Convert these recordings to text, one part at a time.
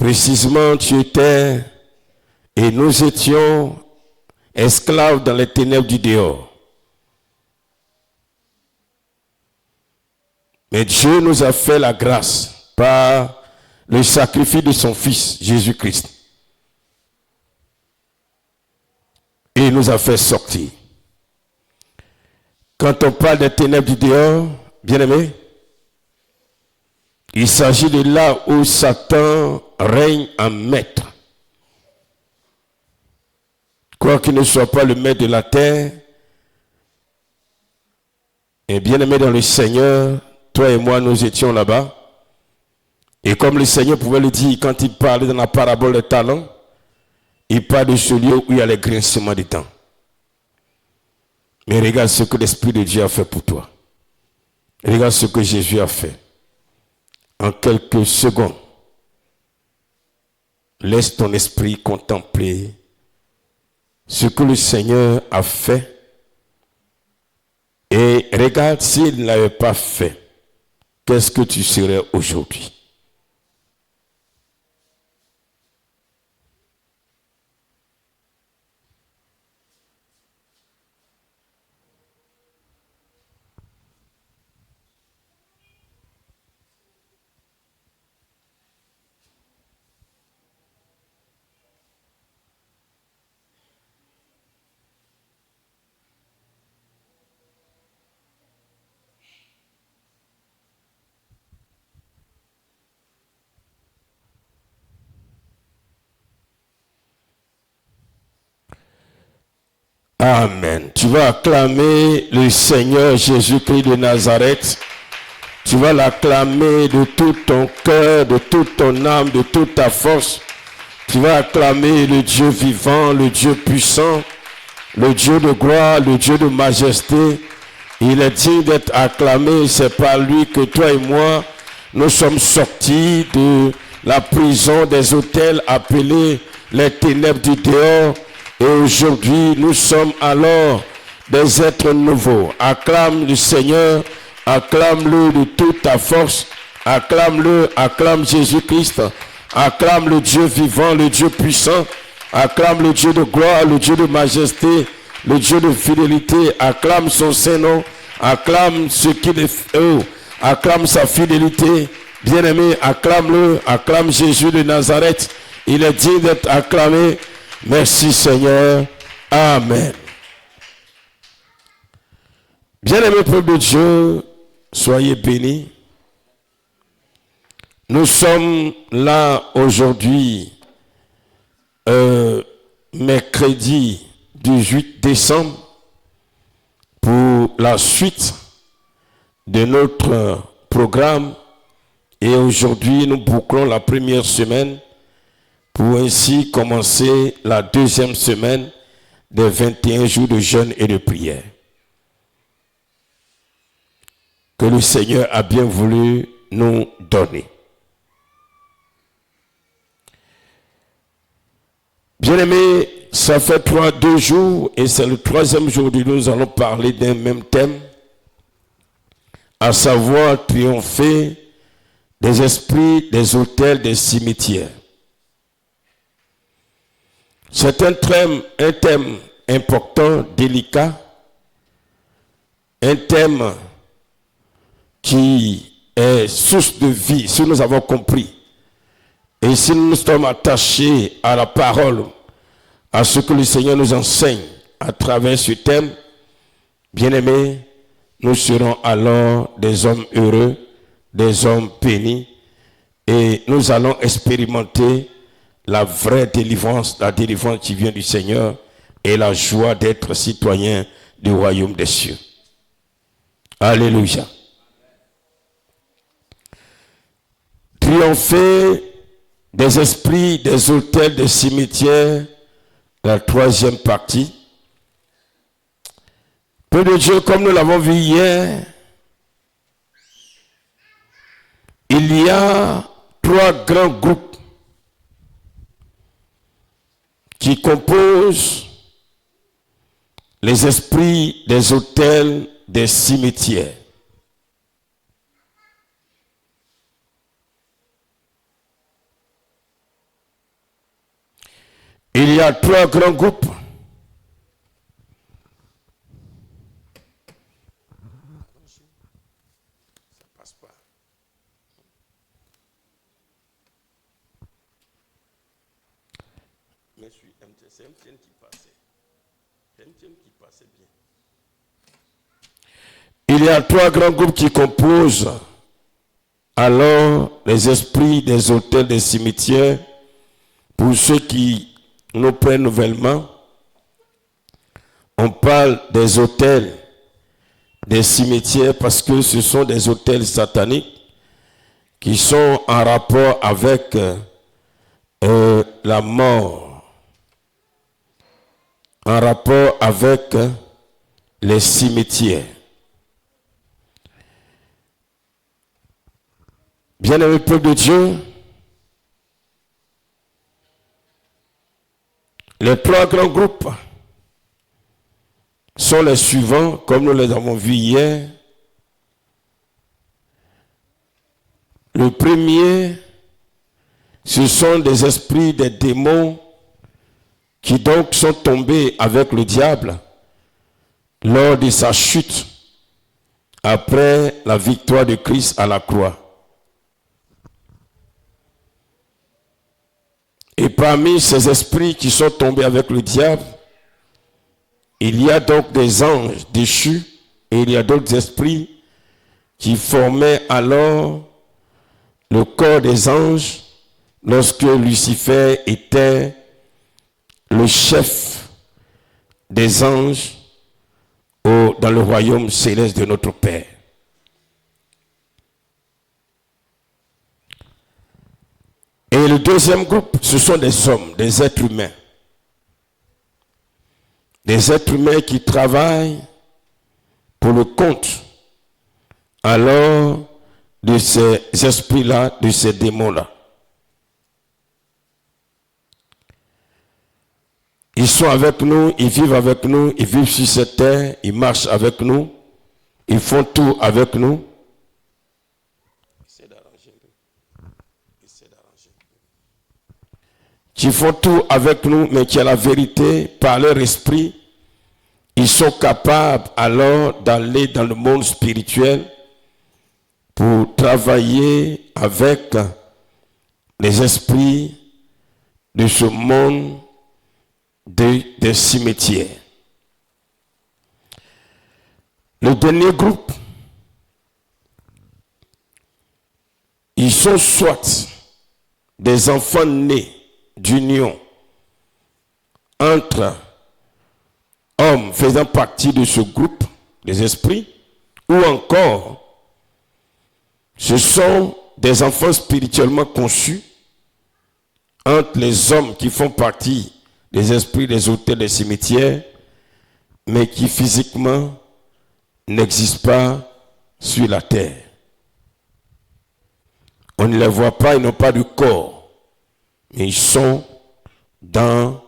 Précisément, tu étais et nous étions esclaves dans les ténèbres du dehors. Mais Dieu nous a fait la grâce par le sacrifice de son Fils, Jésus-Christ. Et il nous a fait sortir. Quand on parle des ténèbres du dehors, bien-aimé, il s'agit de là où Satan règne en maître. Quoi qu'il ne soit pas le maître de la terre, et bien-aimé dans le Seigneur, toi et moi, nous étions là-bas. Et comme le Seigneur pouvait le dire quand il parlait dans la parabole des talents, il parle de ce lieu où il y a les grincements des dents. Mais regarde ce que l'Esprit de Dieu a fait pour toi. Regarde ce que Jésus a fait. En quelques secondes, laisse ton esprit contempler ce que le Seigneur a fait. Et regarde s'il ne l'avait pas fait, qu'est-ce que tu serais aujourd'hui? Amen. Tu vas acclamer le Seigneur Jésus-Christ de Nazareth. Tu vas l'acclamer de tout ton cœur, de toute ton âme, de toute ta force. Tu vas acclamer le Dieu vivant, le Dieu puissant, le Dieu de gloire, le Dieu de majesté. Il est digne d'être acclamé. C'est par lui que toi et moi, nous sommes sortis de la prison des autels appelés les ténèbres du dehors. Et aujourd'hui, nous sommes alors des êtres nouveaux. Acclame le Seigneur, acclame-le de toute ta force, acclame-le, acclame Jésus-Christ, acclame le Dieu vivant, le Dieu puissant, acclame le Dieu de gloire, le Dieu de majesté, le Dieu de fidélité, acclame son Saint-Nom, acclame ce qu'il est, acclame sa fidélité. Bien-aimé, acclame-le, acclame Jésus de Nazareth. Il est digne d'être acclamé. Merci Seigneur. Amen. Bien-aimé peuple de Dieu, soyez bénis. Nous sommes là aujourd'hui, mercredi 18 décembre, pour la suite de notre programme. Et aujourd'hui, nous bouclons la première semaine pour ainsi commencer la deuxième semaine des 21 jours de jeûne et de prière que le Seigneur a bien voulu nous donner. Bien-aimés, ça fait 2 jours et c'est le 3e jour où nous allons parler d'un même thème, à savoir triompher des esprits, des autels, des cimetières. C'est un thème important, délicat, un thème qui est source de vie, si nous avons compris. Et si nous sommes attachés à la parole, à ce que le Seigneur nous enseigne à travers ce thème, bien-aimés, nous serons alors des hommes heureux, des hommes bénis, et nous allons expérimenter la vraie délivrance, la délivrance qui vient du Seigneur et la joie d'être citoyen du royaume des cieux. Alléluia. Triompher des esprits, des autels, des cimetières, la 3e partie. Peu de Dieu, comme nous l'avons vu hier, il y a 3 grands groupes qui composent les esprits des autels, des cimetières. Il y a 3 grands groupes. Il y a 3 grands groupes qui composent alors les esprits des autels des cimetières. Pour ceux qui nous prennent nouvellement, on parle des autels des cimetières parce que ce sont des autels sataniques qui sont en rapport avec la mort, en rapport avec les cimetières. Bien-aimé peuple de Dieu, les 3 grands groupes sont les suivants, comme nous les avons vus hier. Le premier, ce sont des esprits, des démons qui donc sont tombés avec le diable lors de sa chute après la victoire de Christ à la croix. Et parmi ces esprits qui sont tombés avec le diable, il y a donc des anges déchus et il y a d'autres esprits qui formaient alors le corps des anges lorsque Lucifer était le chef des anges dans le royaume céleste de notre Père. Et le deuxième groupe, ce sont des hommes, des êtres humains. Des êtres humains qui travaillent pour le compte alors de ces esprits-là, de ces démons-là. Ils sont avec nous, ils vivent avec nous, ils vivent sur cette terre, ils marchent avec nous, ils font tout avec nous. Qui font tout avec nous, mais qui a la vérité par leur esprit, ils sont capables alors d'aller dans le monde spirituel pour travailler avec les esprits de ce monde des cimetières. Le dernier groupe, ils sont soit des enfants nés d'union entre hommes faisant partie de ce groupe des esprits, ou encore ce sont des enfants spirituellement conçus entre les hommes qui font partie des esprits des autels des cimetières, mais qui physiquement n'existent pas sur la terre. On ne les voit pas, ils n'ont pas de corps. Mais ils sont dans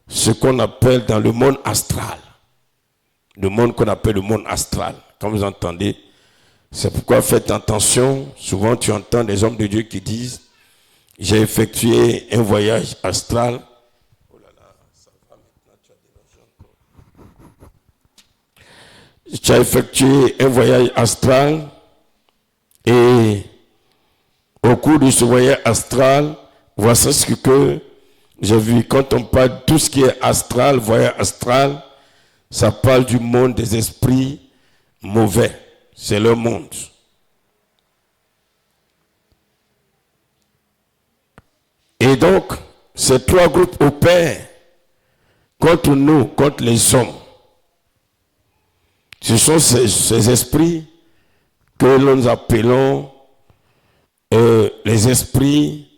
ce qu'on appelle dans le monde astral. Le monde qu'on appelle le monde astral. Comme vous entendez, c'est pourquoi faites attention. Souvent tu entends des hommes de Dieu qui disent « J'ai effectué un voyage astral ». Oh là là, ça va maintenant, tu as des Tu as effectué un voyage astral et au cours de ce voyage astral, voici ce que j'ai vu. Quand on parle de tout ce qui est astral, voyage astral, ça parle du monde des esprits mauvais. C'est leur monde. Et donc, ces 3 groupes opèrent contre nous, contre les hommes. Ce sont ces esprits que nous appelons les esprits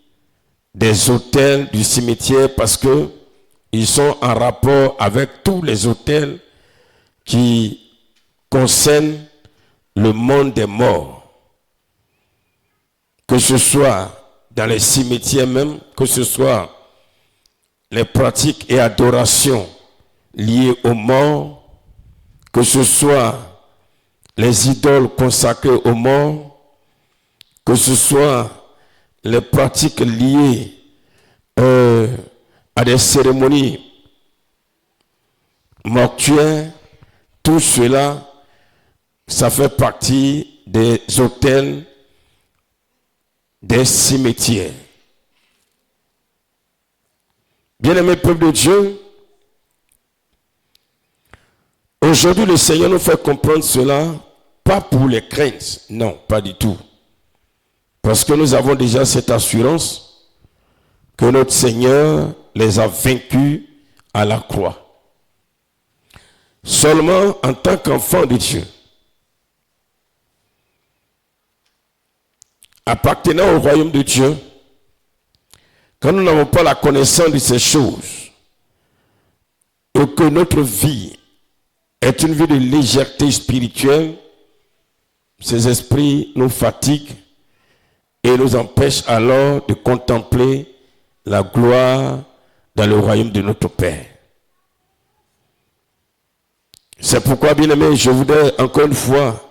des autels du cimetière parce que ils sont en rapport avec tous les autels qui concernent le monde des morts. Que ce soit dans les cimetières même, que ce soit les pratiques et adorations liées aux morts, que ce soit les idoles consacrées aux morts, que ce soit les pratiques liées à des cérémonies mortuaires, tout cela, ça fait partie des autels, des cimetières. Bien-aimé peuple de Dieu, aujourd'hui le Seigneur nous fait comprendre cela, pas pour les craintes, non, pas du tout. Parce que nous avons déjà cette assurance que notre Seigneur les a vaincus à la croix. Seulement en tant qu'enfant de Dieu, appartenant au royaume de Dieu, quand nous n'avons pas la connaissance de ces choses, et que notre vie est une vie de légèreté spirituelle, ces esprits nous fatiguent et nous empêchent alors de contempler la gloire dans le royaume de notre Père. C'est pourquoi, bien-aimé, je voudrais encore une fois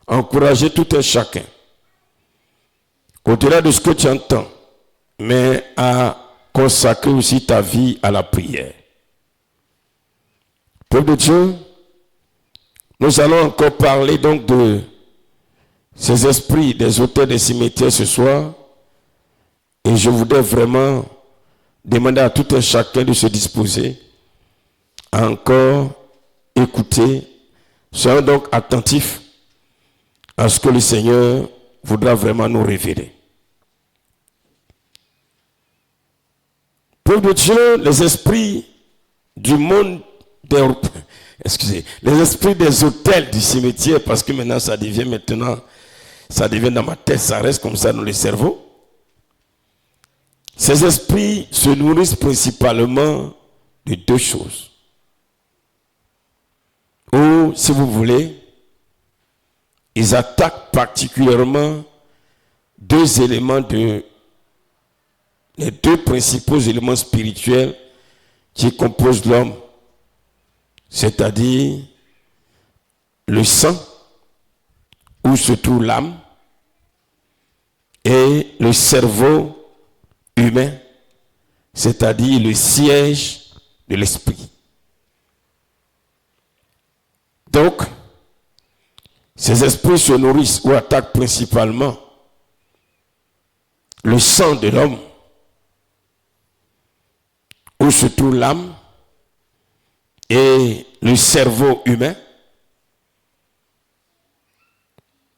encourager tout un chacun, au-delà de ce que tu entends, mais à consacrer aussi ta vie à la prière. Peuple de Dieu, nous allons encore parler donc de ces esprits des autels des cimetières ce soir, et je voudrais vraiment demander à tout un chacun de se disposer à encore écouter. Soyons donc attentifs à ce que le Seigneur voudra vraiment nous révéler. Peuple de Dieu, les esprits du monde les esprits des autels du cimetière, parce que maintenant ça devient dans ma tête, ça reste comme ça dans le cerveau. Ces esprits se nourrissent principalement de deux choses. Ou, si vous voulez, ils attaquent particulièrement les deux principaux éléments spirituels qui composent l'homme, c'est-à-dire le sang, où se trouve l'âme, et le cerveau humain, c'est-à-dire le siège de l'esprit. Donc, ces esprits se nourrissent ou attaquent principalement le sang de l'homme, où se trouve l'âme, et le cerveau humain,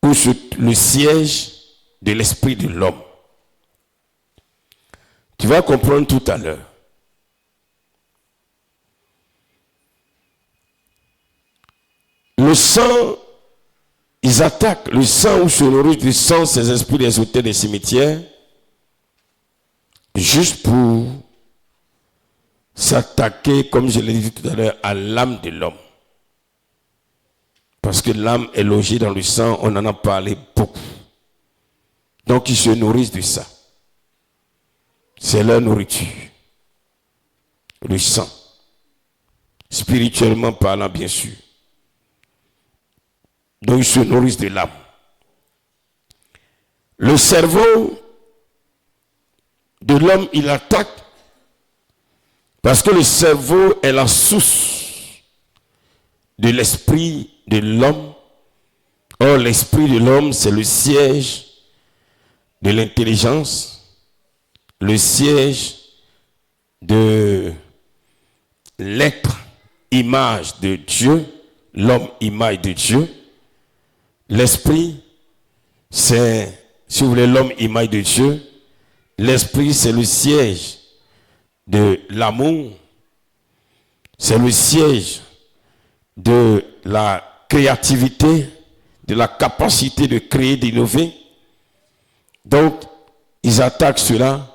où le siège de l'esprit de l'homme. Tu vas comprendre tout à l'heure. Le sang, ils attaquent le sang où se nourrissent du sang, ces esprits des autels des cimetières, juste pour s'attaquer, comme je l'ai dit tout à l'heure, à l'âme de l'homme. Parce que l'âme est logée dans le sang, on en a parlé beaucoup. Donc ils se nourrissent de ça. C'est leur nourriture. Le sang. Spirituellement parlant, bien sûr. Donc ils se nourrissent de l'âme. Le cerveau de l'homme, il attaque parce que le cerveau est la source de l'esprit de l'homme. Or, l'esprit de l'homme, c'est le siège de l'intelligence, le siège de l'être, image de Dieu, l'homme, image de Dieu. L'esprit, c'est, si vous voulez, l'homme, image de Dieu. L'esprit, c'est le siège de l'amour, c'est le siège de la créativité, de la capacité de créer, d'innover. Donc, ils attaquent cela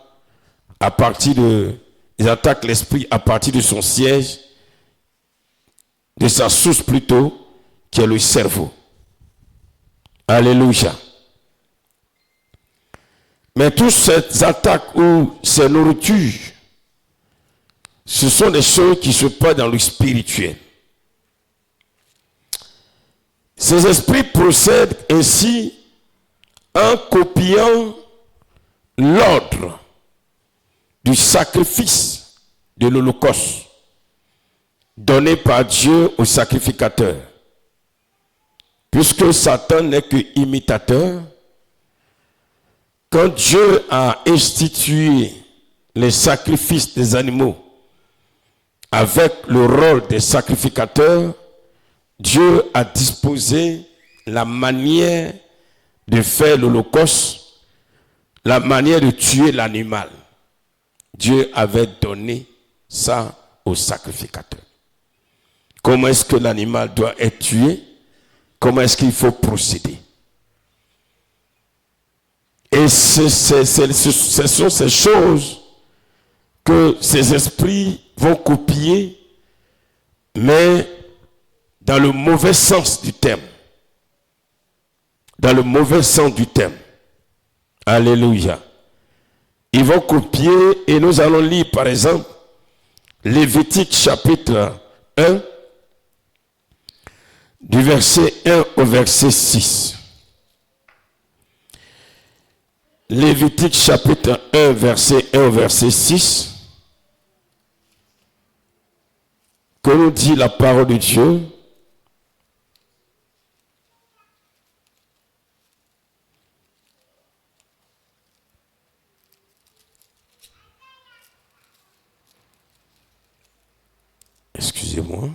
ils attaquent l'esprit à partir de son siège, de sa source plutôt, qui est le cerveau. Alléluia. Mais toutes ces attaques ou ces nourritures, ce sont des choses qui se passent dans le spirituel. Ces esprits procèdent ainsi en copiant l'ordre du sacrifice de l'Holocauste donné par Dieu au sacrificateur. Puisque Satan n'est que imitateur, quand Dieu a institué les sacrifices des animaux avec le rôle des sacrificateurs, Dieu a disposé la manière de faire l'Holocauste, la manière de tuer l'animal. Dieu avait donné ça au sacrificateur. Comment est-ce que l'animal doit être tué? Comment est-ce qu'il faut procéder? Et ce sont ces choses que ces esprits vont copier, mais dans le mauvais sens du terme. Dans le mauvais sens du terme. Alléluia. Ils vont copier et nous allons lire par exemple Lévitique chapitre 1 du verset 1 au verset 6. Lévitique chapitre 1 verset 1 au verset 6. Que nous dit la parole de Dieu? Excusez-moi.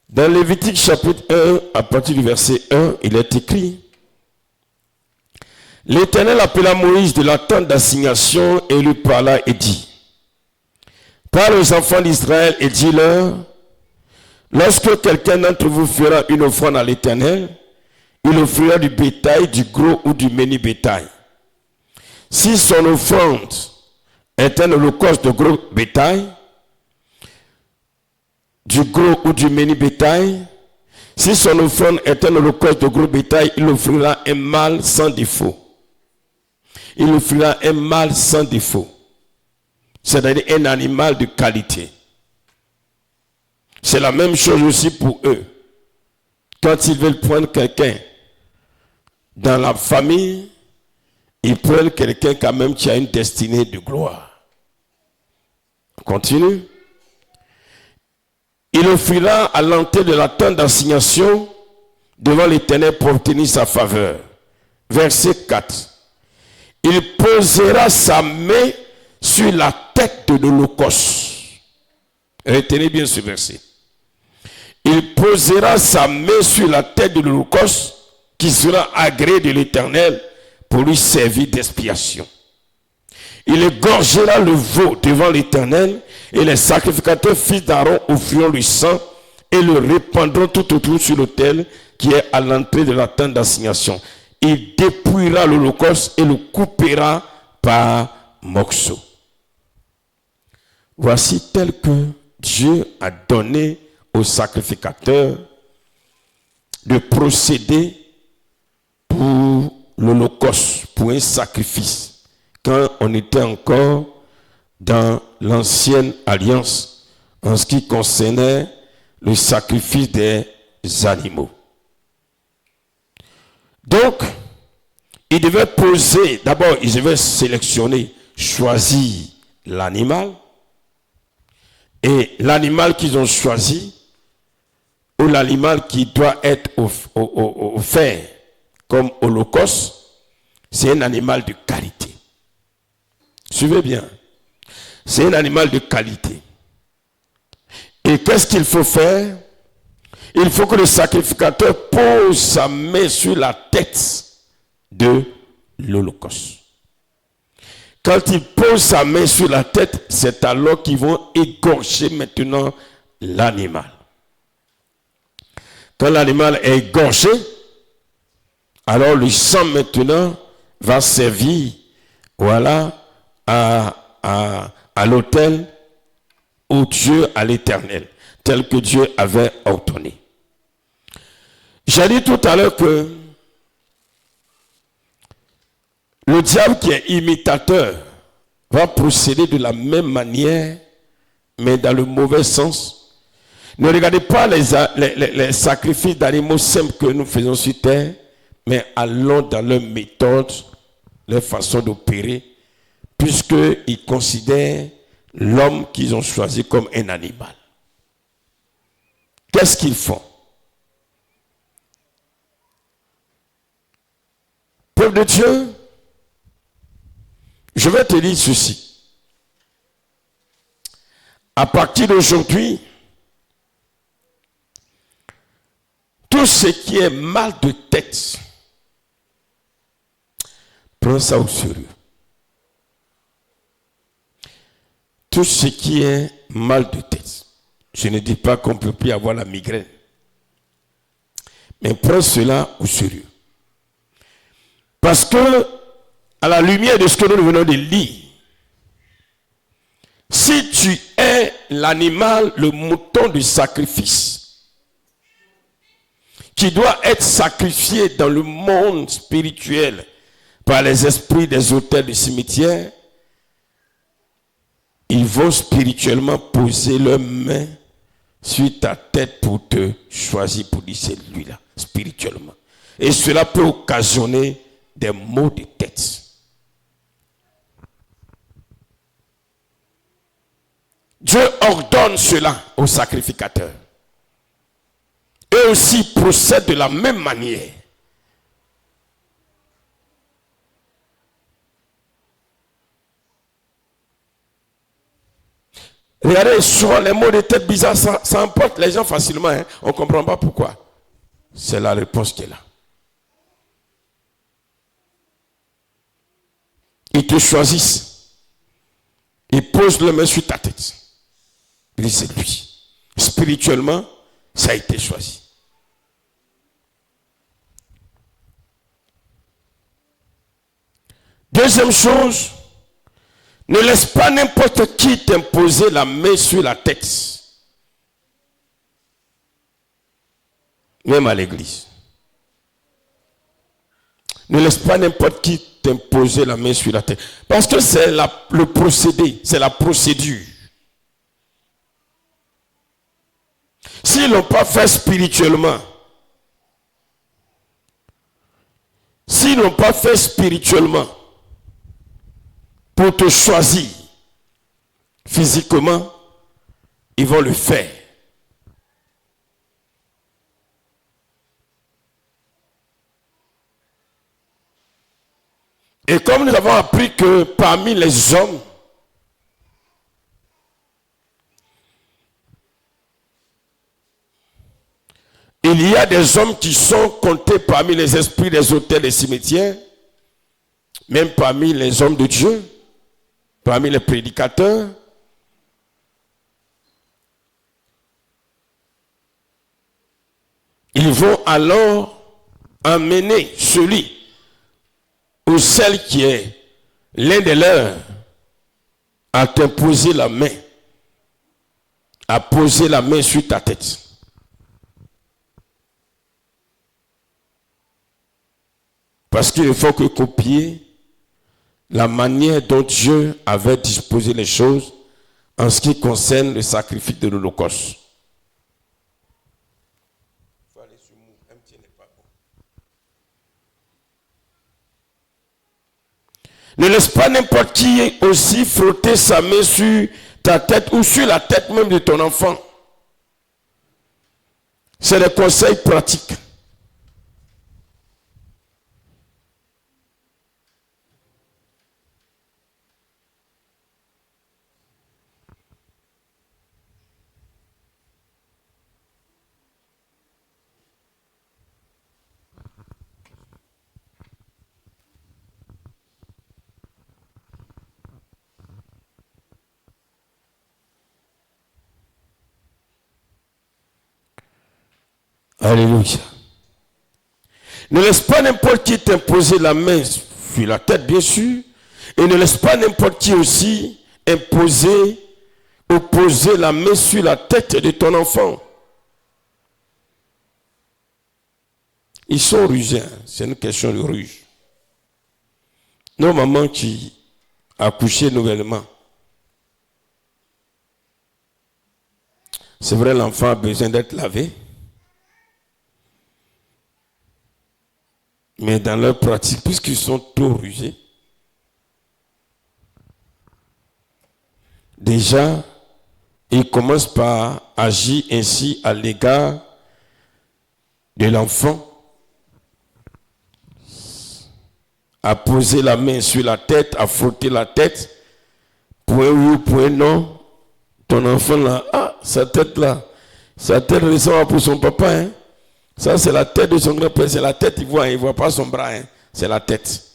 Dans Lévitique chapitre 1, à partir du verset 1, il est écrit: L'Éternel appela Moïse de la tente d'assignation et lui parla et dit: Parle aux enfants d'Israël et dis-leur, lorsque quelqu'un d'entre vous fera une offrande à l'Éternel, il offrira du bétail, du gros ou du menu bétail. Si son offrande est un holocauste de gros bétail, du gros ou du menu bétail, si son offrande est un holocauste de gros bétail, il offrira un mâle sans défaut. Il offrira un mâle sans défaut. C'est-à-dire un animal de qualité. C'est la même chose aussi pour eux. Quand ils veulent prendre quelqu'un dans la famille, ils prennent quelqu'un quand même qui a une destinée de gloire. On continue. Il offrira à l'entrée de la tente d'assignation devant l'Éternel pour obtenir sa faveur. Verset 4. Il posera sa main sur la tête de l'Holocauste. Retenez bien ce verset. Il posera sa main sur la tête de l'Holocauste qui sera agréé de l'Éternel pour lui servir d'expiation. Il égorgera le veau devant l'Éternel et les sacrificateurs fils d'Aaron offriront le sang et le répandront tout autour sur l'autel qui est à l'entrée de la tente d'assignation. Il dépouillera l'Holocauste et le coupera par morceaux. Voici tel que Dieu a donné aux sacrificateurs de procéder pour l'Holocauste, pour un sacrifice, quand on était encore dans l'ancienne alliance en ce qui concernait le sacrifice des animaux. Donc, ils devaient poser, d'abord ils devaient sélectionner, choisir l'animal, et l'animal qu'ils ont choisi, ou l'animal qui doit être offert comme holocauste, c'est un animal de qualité. Suivez bien. C'est un animal de qualité. Et qu'est-ce qu'il faut faire? Il faut que le sacrificateur pose sa main sur la tête de l'Holocauste. Quand il pose sa main sur la tête, c'est alors qu'ils vont égorger maintenant l'animal. Quand l'animal est égorgé, alors le sang maintenant va servir, voilà, à l'autel au Dieu, à l'Éternel, tel que Dieu avait ordonné. J'ai dit tout à l'heure que le diable qui est imitateur va procéder de la même manière, mais dans le mauvais sens. Ne regardez pas les sacrifices d'animaux simples que nous faisons sur terre, mais allons dans leur méthode leur façon d'opérer, puisqu'ils considèrent l'homme qu'ils ont choisi comme un animal. Qu'est-ce qu'ils font? Peuple de Dieu, je vais te dire ceci. À partir d'aujourd'hui, tout ce qui est mal de tête, prends ça au sérieux. Tout ce qui est mal de tête, je ne dis pas qu'on ne peut plus avoir la migraine, mais prends cela au sérieux. Parce que, à la lumière de ce que nous venons de lire, si tu es l'animal, le mouton du sacrifice, qui doit être sacrifié dans le monde spirituel par les esprits des autels du cimetière, ils vont spirituellement poser leurs mains sur ta tête pour te choisir, pour dire c'est lui-là, spirituellement. Et cela peut occasionner des maux de tête. Dieu ordonne cela aux sacrificateurs. Eux aussi procèdent de la même manière. Regardez, souvent les mots de tête bizarres, ça emporte les gens facilement. Hein. On ne comprend pas pourquoi. C'est la réponse qui est là. Ils te choisissent. Ils posent le main sur ta tête. Ils disent c'est lui. Spirituellement, ça a été choisi. Deuxième chose, ne laisse pas n'importe qui t'imposer la main sur la tête. Même à l'église. Ne laisse pas n'importe qui t'imposer la main sur la tête. Parce que c'est le procédé, c'est la procédure. S'ils ne l'ont pas fait spirituellement, pour te choisir physiquement, ils vont le faire. Et comme nous avons appris que parmi les hommes, il y a des hommes qui sont comptés parmi les esprits des autels des cimetières, même parmi les hommes de Dieu, parmi les prédicateurs. Ils vont alors emmener celui ou celle qui est l'un des leurs à t'imposer la main, à poser la main sur ta tête. Parce qu'il ne faut que copier la manière dont Dieu avait disposé les choses en ce qui concerne le sacrifice de l'Holocauste. Ne laisse pas n'importe qui aussi frotter sa main sur ta tête ou sur la tête même de ton enfant. C'est des conseils pratiques. Alléluia. Ne laisse pas n'importe qui t'imposer la main sur la tête, bien sûr. Et ne laisse pas n'importe qui aussi imposer ou poser la main sur la tête de ton enfant. Ils sont rusés. Hein. C'est une question de ruse. Nos mamans qui accouchaient nouvellement. C'est vrai, l'enfant a besoin d'être lavé. Mais dans leur pratique, puisqu'ils sont trop rusés, déjà, il commence par agir ainsi à l'égard de l'enfant, à poser la main sur la tête, à frotter la tête, point oui, point non. Ton enfant là, sa tête ressemble pour son papa. Hein? Ça, c'est la tête de son grand-père, c'est la tête, il voit pas son bras, hein? C'est la tête.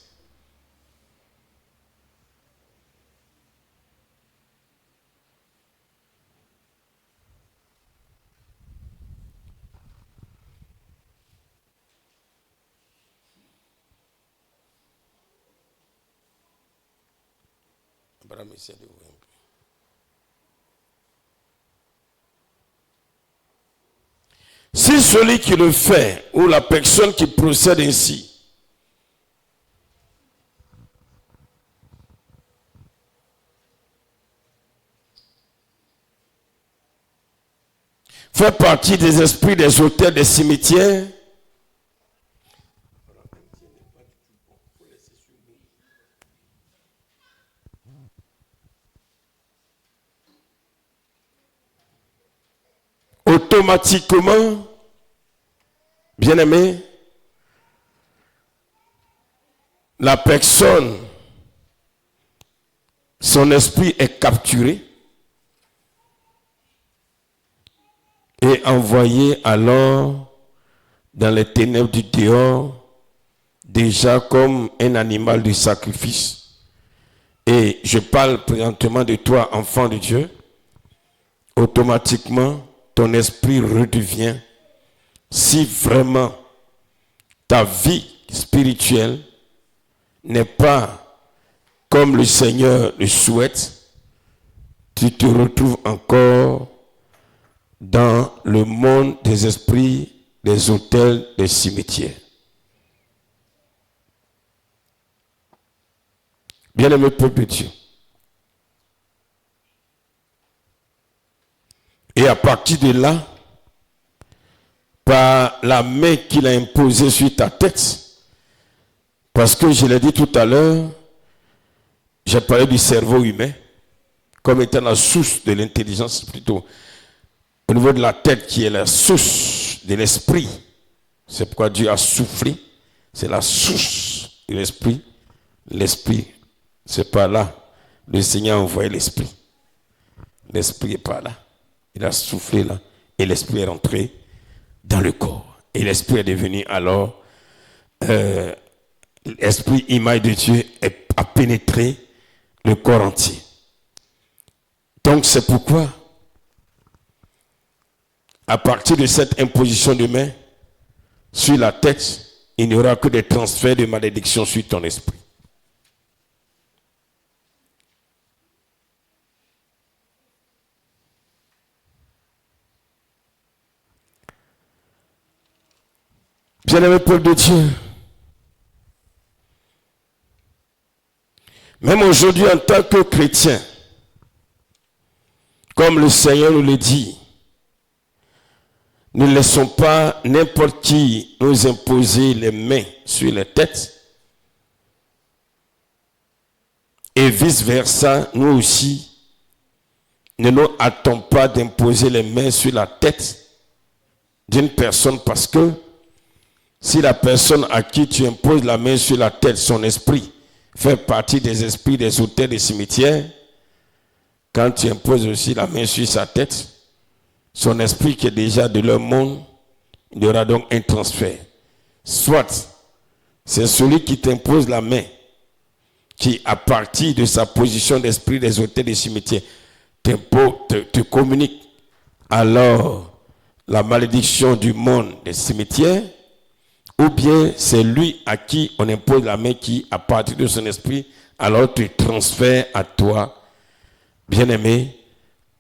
Si celui qui le fait ou la personne qui procède ainsi fait partie des esprits des auteurs des cimetières, automatiquement, bien-aimé, la personne, son esprit est capturé et envoyé alors dans les ténèbres du dehors, déjà comme un animal de sacrifice. Et je parle présentement de toi, enfant de Dieu. Automatiquement, ton esprit redevient, si vraiment ta vie spirituelle n'est pas comme le Seigneur le souhaite, tu te retrouves encore dans le monde des esprits, des autels, des cimetières. Bien-aimé peuple de Dieu. Et à partir de là, par la main qu'il a imposée sur ta tête, parce que je l'ai dit tout à l'heure, j'ai parlé du cerveau humain comme étant la source de l'intelligence, plutôt au niveau de la tête qui est la source de l'esprit. C'est pourquoi Dieu a soufflé, c'est la source de l'esprit. L'esprit, c'est pas là. Le Seigneur a envoyé l'esprit. L'esprit n'est pas là. Il a soufflé là et l'esprit est rentré dans le corps. Et l'esprit est devenu alors l'esprit image de Dieu a pénétré le corps entier. Donc c'est pourquoi à partir de cette imposition de main sur la tête, il n'y aura que des transferts de malédiction sur ton esprit. Bien-aimé peuple de Dieu, même aujourd'hui en tant que chrétien, comme le Seigneur nous le dit, ne laissons pas n'importe qui nous imposer les mains sur les têtes. Et vice-versa, nous aussi, ne nous hâtons pas d'imposer les mains sur la tête d'une personne, parce que si la personne à qui tu imposes la main sur la tête, son esprit, fait partie des esprits des autels des cimetières, quand tu imposes aussi la main sur sa tête, son esprit qui est déjà de leur monde, il y aura donc un transfert. Soit c'est celui qui t'impose la main, qui à partir de sa position d'esprit des autels des cimetières, te communique alors la malédiction du monde des cimetières, ou bien c'est lui à qui on impose la main qui, à partir de son esprit, alors te transfère à toi, bien-aimé,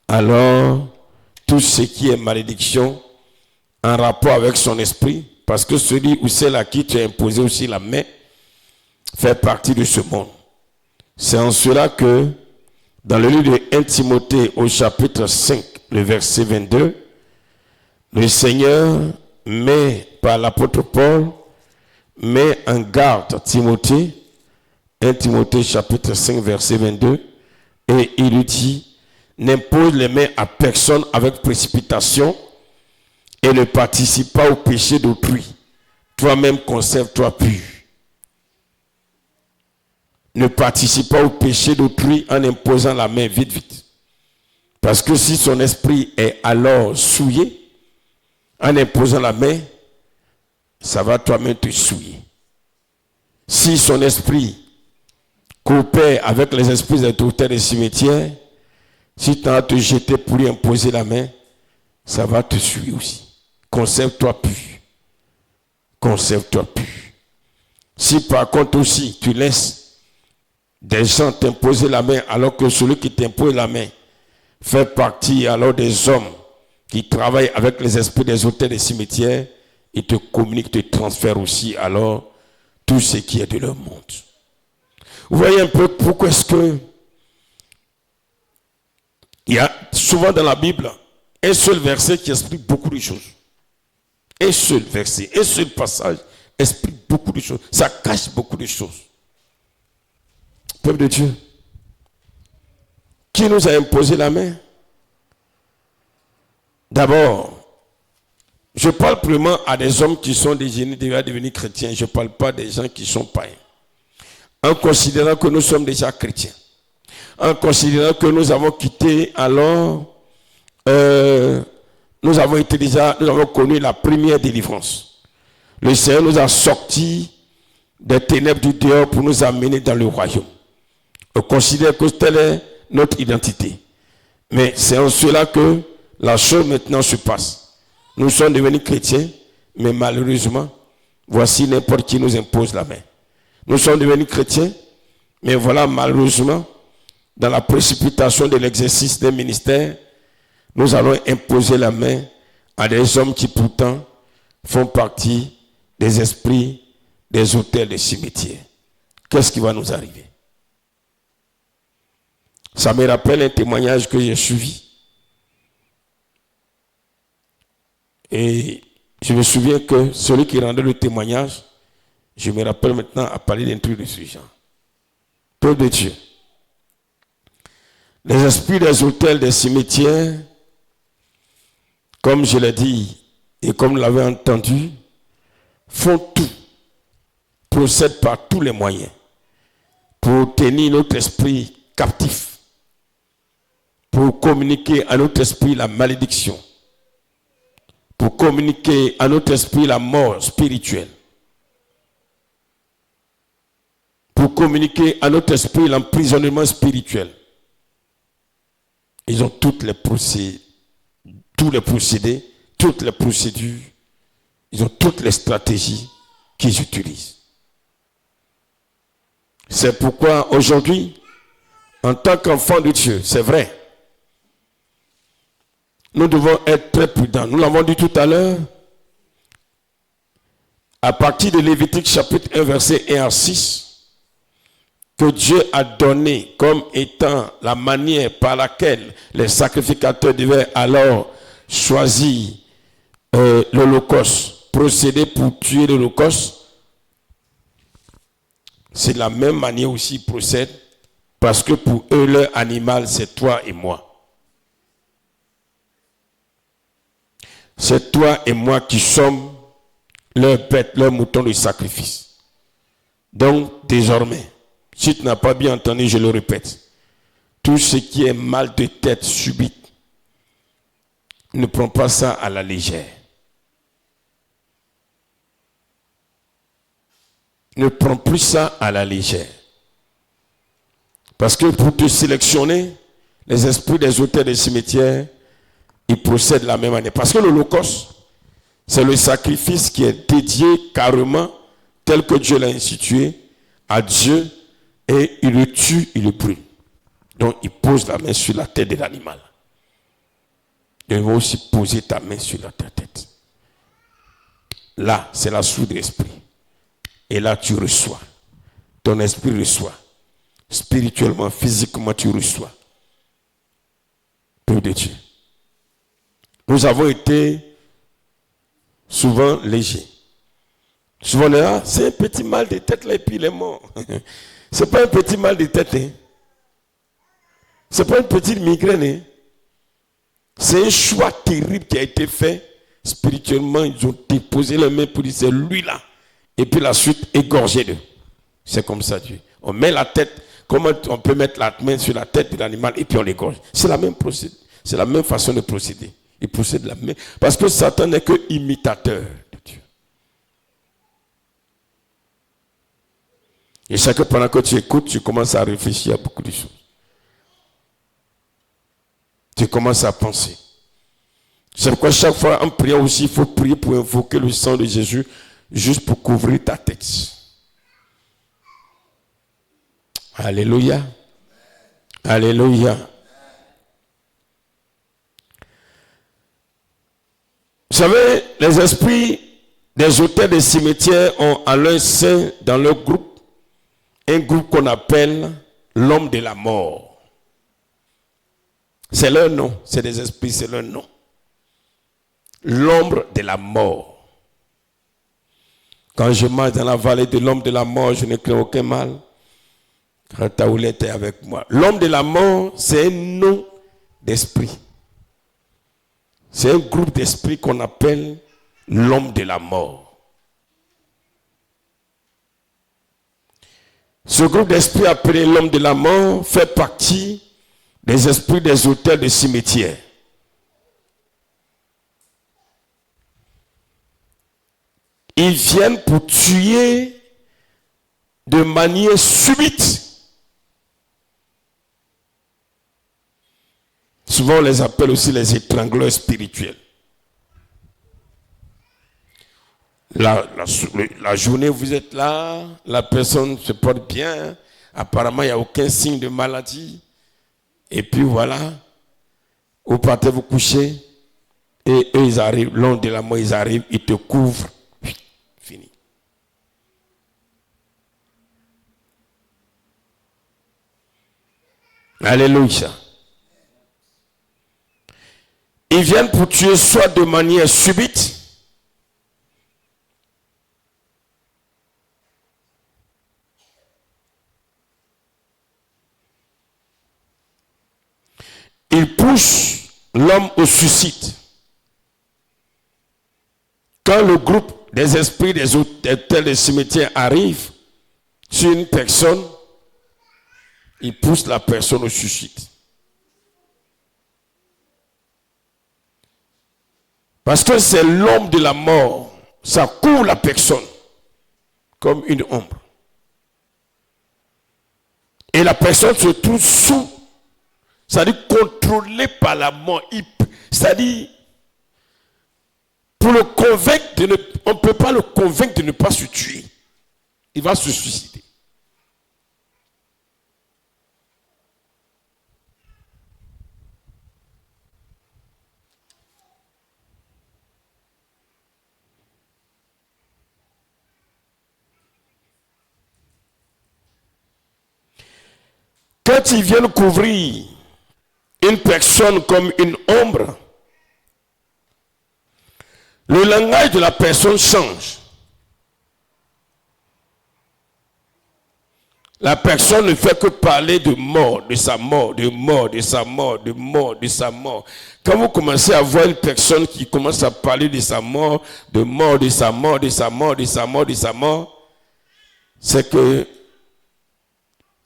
alors tout ce qui est malédiction en rapport avec son esprit, parce que celui ou celle à qui tu as imposé aussi la main fait partie de ce monde. C'est en cela que dans le livre de 1 Timothée au chapitre 5, le verset 22, le Seigneur met par l'apôtre Paul, met en garde Timothée, 1 Timothée chapitre 5 verset 22, et il lui dit, n'impose les mains à personne avec précipitation et ne participe pas au péché d'autrui. Toi-même conserve-toi pur. Ne participe pas au péché d'autrui en imposant la main vite, vite. Parce que si son esprit est alors souillé, en imposant la main, ça va toi-même te souiller. Si son esprit coopère avec les esprits des auteurs des cimetières, si tu as à te jeter pour lui imposer la main, ça va te souiller aussi. Conserve-toi pur. Conserve-toi pur. Si par contre aussi tu laisses des gens t'imposer la main alors que celui qui t'impose la main fait partie alors des hommes qui travaillent avec les esprits des auteurs des cimetières, ils te communiquent, te transfèrent aussi alors tout ce qui est de leur monde. Vous voyez un peu pourquoi est-ce que il y a souvent dans la Bible un seul verset qui explique beaucoup de choses. Un seul verset, un seul passage explique beaucoup de choses. Ça cache beaucoup de choses. Peuple de Dieu, qui nous a imposé la main? D'abord, je parle vraiment à des hommes qui sont déjà devenus chrétiens. Je ne parle pas des gens qui sont païens. En considérant que nous sommes déjà chrétiens. En considérant que nous avons quitté alors, nous avons connu la première délivrance. Le Seigneur nous a sortis des ténèbres du dehors pour nous amener dans le royaume. On considère que telle est notre identité. Mais c'est en cela que la chose maintenant se passe. Nous sommes devenus chrétiens, mais malheureusement, voici n'importe qui nous impose la main. Nous sommes devenus chrétiens, mais voilà malheureusement, dans la précipitation de l'exercice des ministères, nous allons imposer la main à des hommes qui pourtant font partie des esprits des autels des cimetières. Qu'est-ce qui va nous arriver? Ça me rappelle un témoignage que j'ai suivi. Et je me souviens que celui qui rendait le témoignage, je me rappelle maintenant à parler d'un truc de ce genre. Peuple de Dieu. Les esprits des autels des cimetières, comme je l'ai dit et comme vous l'avez entendu, font tout, procèdent par tous les moyens pour tenir notre esprit captif, pour communiquer à notre esprit la malédiction, pour communiquer à notre esprit la mort spirituelle, pour communiquer à notre esprit l'emprisonnement spirituel. Ils ont tous les procédés, toutes les procédures, ils ont toutes les stratégies qu'ils utilisent. C'est pourquoi aujourd'hui, en tant qu'enfants de Dieu, c'est vrai, nous devons être très prudents. Nous l'avons dit tout à l'heure, à partir de Lévitique chapitre 1, verset 1 à 6, que Dieu a donné comme étant la manière par laquelle les sacrificateurs devaient alors choisir l'Holocauste, procéder pour tuer l'Holocauste. C'est la même manière aussi ils procèdent, parce que pour eux, leur animal, c'est toi et moi. C'est toi et moi qui sommes leur bête, leur mouton de sacrifice. Donc, désormais, si tu n'as pas bien entendu, je le répète, tout ce qui est mal de tête subite, ne prends pas ça à la légère. Ne prends plus ça à la légère. Parce que pour te sélectionner, les esprits des auteurs des cimetières, ils procèdent de la même manière. Parce que l'Holocauste, c'est le sacrifice qui est dédié carrément, tel que Dieu l'a institué, à Dieu, et il le tue, il le brûle. Donc il pose la main sur la tête de l'animal. Il va aussi poser ta main sur ta tête. Là, c'est la soude de l'esprit. Et là, tu reçois. Ton esprit reçoit. Spirituellement, physiquement, tu reçois. Peuple de Dieu. Nous avons été souvent légers. Souvent, on est là, c'est un petit mal de tête là et puis il est mort. C'est pas un petit mal de tête. Hein. C'est pas une petite migraine. Hein. C'est un choix terrible qui a été fait. Spirituellement, ils ont déposé les mains pour dire c'est lui là. Et puis la suite, égorgé d'eux. C'est comme ça Dieu. On met la tête, comment on peut mettre la main sur la tête de l'animal et puis on l'égorge. C'est la même procédure. C'est la même façon de procéder. Il procède de la même. Parce que Satan n'est que imitateur de Dieu. Et chaque pendant que tu écoutes, tu commences à réfléchir à beaucoup de choses. Tu commences à penser. C'est pourquoi chaque fois en priant aussi, il faut prier pour invoquer le sang de Jésus juste pour couvrir ta tête. Alléluia. Alléluia. Vous savez, les esprits des auteurs des cimetières ont à leur sein, dans leur groupe, un groupe qu'on appelle l'homme de la mort. C'est leur nom, c'est des esprits, c'est leur nom. L'ombre de la mort. Quand je marche dans la vallée de l'homme de la mort, je ne crains aucun mal. Car ta houlette est avec moi. L'homme de la mort, c'est un nom d'esprit. C'est un groupe d'esprits qu'on appelle l'homme de la mort. Ce groupe d'esprits appelé l'homme de la mort fait partie des esprits des auteurs de cimetières. Ils viennent pour tuer de manière subite. Souvent, on les appelle aussi les étrangleurs spirituels. La journée, vous êtes là, la personne se porte bien, apparemment, il n'y a aucun signe de maladie. Et puis voilà, vous partez vous coucher, et eux, ils arrivent, l'homme de la mort, ils arrivent, ils te couvrent. Fini. Alléluia. Ils viennent pour tuer soit de manière subite, ils poussent l'homme au suicide. Quand le groupe des esprits des auteurs des cimetières arrive sur une personne, ils poussent la personne au suicide. Parce que c'est l'homme de la mort. Ça couvre la personne comme une ombre. Et la personne se trouve sous, c'est-à-dire contrôlée par la mort. C'est-à-dire, pour le convaincre, on ne peut pas le convaincre de ne pas se tuer. Il va se suicider. Quand ils viennent couvrir une personne comme une ombre, le langage de la personne change. La personne ne fait que parler de mort, de sa mort, de mort, de sa mort, de mort, de sa mort. Quand vous commencez à voir une personne qui commence à parler de sa mort, de mort, de sa mort, de sa mort, de sa mort, de sa mort, c'est que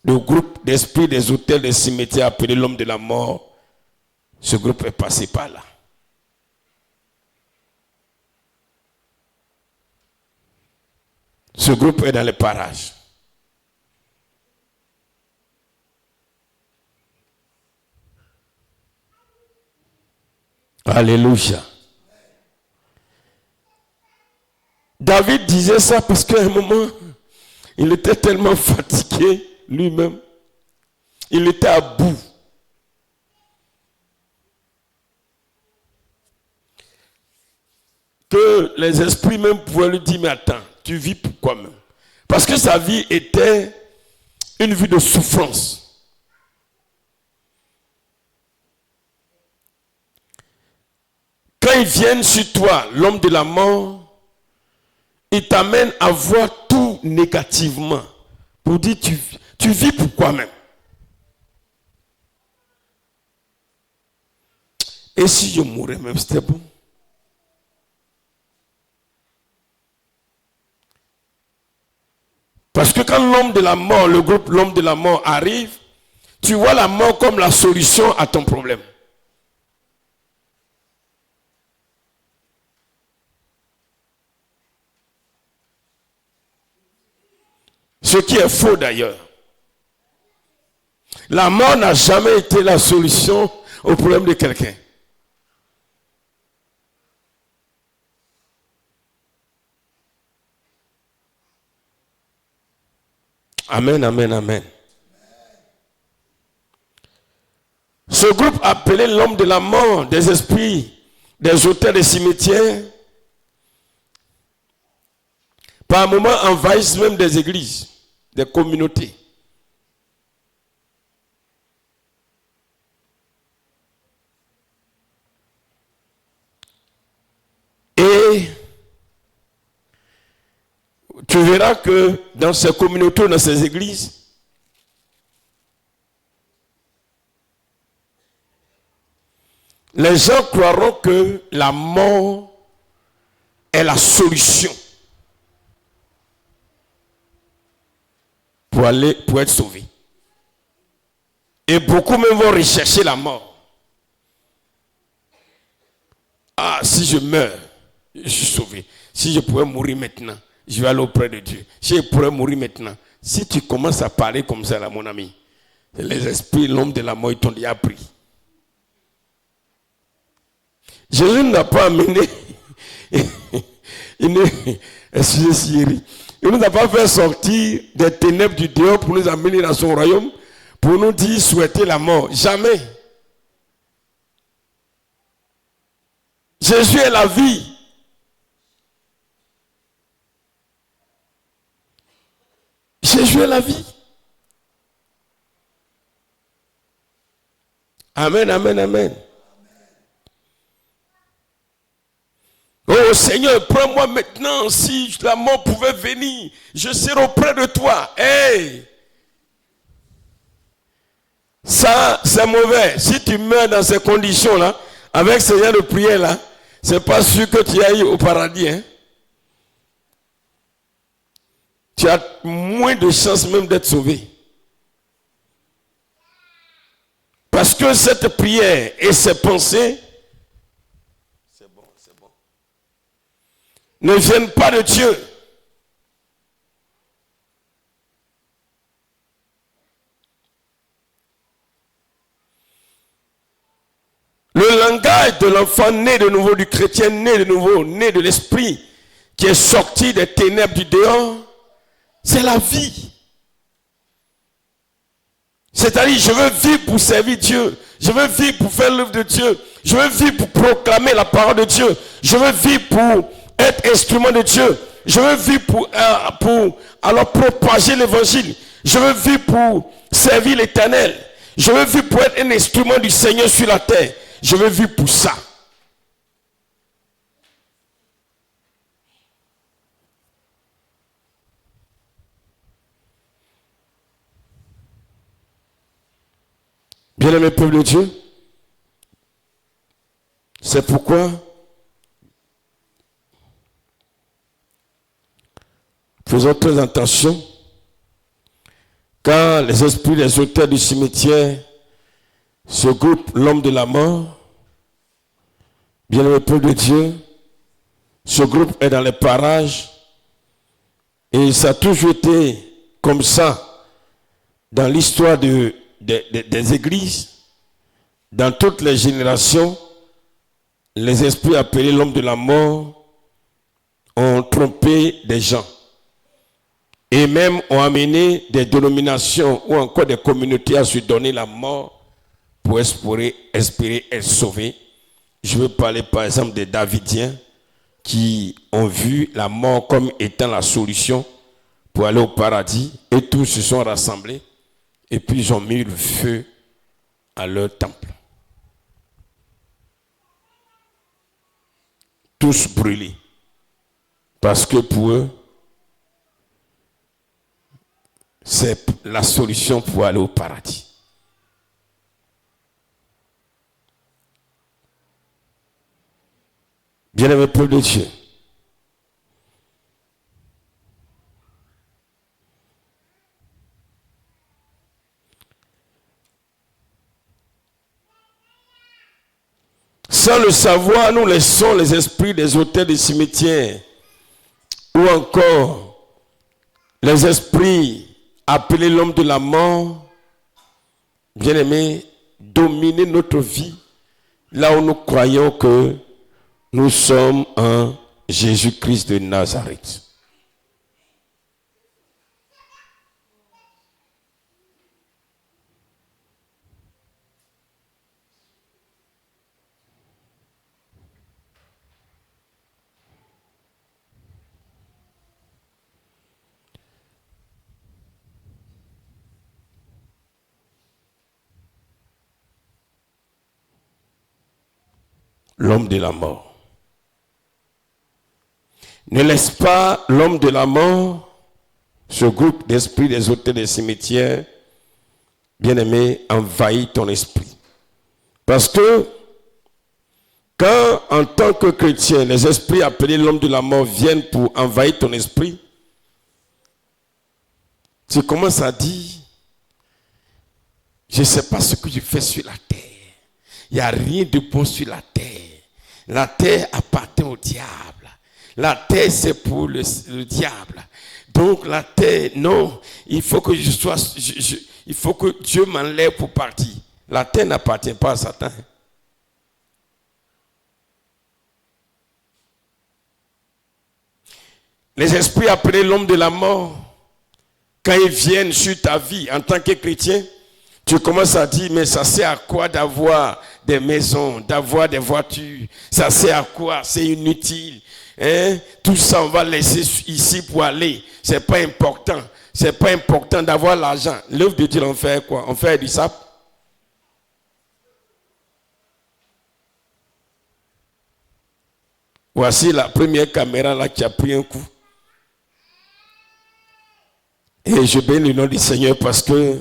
le groupe d'esprits des autels des cimetières appelé l'homme de la mort, ce groupe est passé par là. Ce groupe est dans les parages. Alléluia. David disait ça parce qu'à un moment, il était tellement fatigué lui-même. Il était à bout. Que les esprits même pouvaient lui dire, mais attends, tu vis pourquoi même? Parce que sa vie était une vie de souffrance. Quand ils viennent sur toi, l'homme de la mort, il t'amène à voir tout négativement. Pour dire, tu vis pourquoi même? Et si je mourais même, c'était bon. Parce que quand l'homme de la mort, le groupe l'homme de la mort arrive, tu vois la mort comme la solution à ton problème. Ce qui est faux d'ailleurs. La mort n'a jamais été la solution au problème de quelqu'un. Amen, amen, amen. Ce groupe appelé l'homme de la mort, des esprits, des auteurs des cimetières, par moments envahissent même des églises, des communautés. Et tu verras que dans ces communautés, dans ces églises, les gens croiront que la mort est la solution pour être sauvés. Et beaucoup même vont rechercher la mort. Ah, si je meurs, je suis sauvé. Si je pourrais mourir maintenant, je vais aller auprès de Dieu. Si je pourrais mourir maintenant, si tu commences à parler comme ça, là, mon ami, les esprits, l'homme de la mort, ils t'ont déjà pris. Jésus n'a pas amené, il ne nous a pas fait sortir des ténèbres du dehors pour nous amener dans son royaume, pour nous dire souhaiter la mort. Jamais. Jésus est la vie. Jésus est la vie. Amen, amen, amen. Oh Seigneur, prends-moi maintenant. Si la mort pouvait venir, je serai auprès de toi. Hey! Ça, c'est mauvais. Si tu meurs dans ces conditions-là, avec ces gens de prière-là, c'est pas sûr que tu ailles au paradis. Hein? Tu as moins de chances même d'être sauvé. Parce que cette prière et ces pensées, ne viennent pas de Dieu. Le langage de l'enfant né de nouveau, du chrétien né de nouveau, né de l'esprit, qui est sorti des ténèbres du dehors, c'est la vie. C'est-à-dire, je veux vivre pour servir Dieu. Je veux vivre pour faire l'œuvre de Dieu. Je veux vivre pour proclamer la parole de Dieu. Je veux vivre pour être instrument de Dieu. Je veux vivre pour alors propager l'évangile. Je veux vivre pour servir l'Éternel. Je veux vivre pour être un instrument du Seigneur sur la terre. Je veux vivre pour ça. Bien-aimé peuple de Dieu, c'est pourquoi faisons très attention quand les esprits des auteurs du cimetière se groupent l'homme de la mort. Bien-aimé peuple de Dieu, ce groupe est dans les parages et ça a toujours été comme ça dans l'histoire des églises. Dans toutes les générations, les esprits appelés l'homme de la mort ont trompé des gens et même ont amené des dénominations ou encore des communautés à se donner la mort pour espérer être sauvés. Je veux parler par exemple des Davidiens qui ont vu la mort comme étant la solution pour aller au paradis et tous se sont rassemblés et puis ils ont mis le feu à leur temple. Tous brûlés. Parce que pour eux, c'est la solution pour aller au paradis. Bien-aimé peuple de Dieu. Sans le savoir, nous laissons les esprits des auteurs des cimetières ou encore les esprits appelés l'homme de la mort, bien-aimés, dominer notre vie là où nous croyons que nous sommes en Jésus-Christ de Nazareth. L'homme de la mort. Ne laisse pas l'homme de la mort, ce groupe d'esprits des auteurs des cimetières, bien-aimé, envahir ton esprit. Parce que quand, en tant que chrétien, les esprits appelés l'homme de la mort viennent pour envahir ton esprit, tu commences à dire, je ne sais pas ce que je fais sur la terre. Il n'y a rien de bon sur la terre. La terre appartient au diable. La terre, c'est pour le diable. Donc la terre, non, il faut que il faut que Dieu m'enlève pour partir. La terre n'appartient pas à Satan. Les esprits appelés l'homme de la mort, quand ils viennent sur ta vie en tant que chrétien, tu commences à dire, mais ça sert à quoi d'avoir des maisons, d'avoir des voitures? Ça sert à quoi? C'est inutile. Hein? Tout ça, on va laisser ici pour aller. C'est pas important. C'est pas important d'avoir l'argent. L'œuvre de Dieu, on fait quoi? On fait du sable. Voici la première caméra là qui a pris un coup. Et je bénis le nom du Seigneur parce que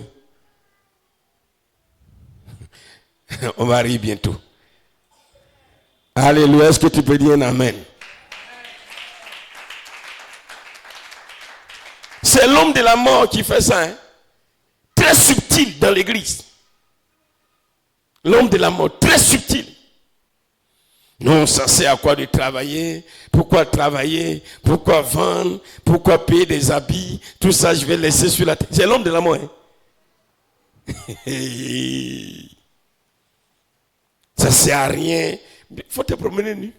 on va arriver bientôt. Alléluia. Est-ce que tu peux dire un amen? C'est l'homme de la mort qui fait ça. Hein? Très subtil dans l'église. L'homme de la mort, très subtil. Non, ça sert à quoi de travailler? Pourquoi travailler? Pourquoi vendre? Pourquoi payer des habits? Tout ça, je vais laisser sur la tête. C'est l'homme de la mort. Hein? Ça ne sert à rien. Il faut te promener nu.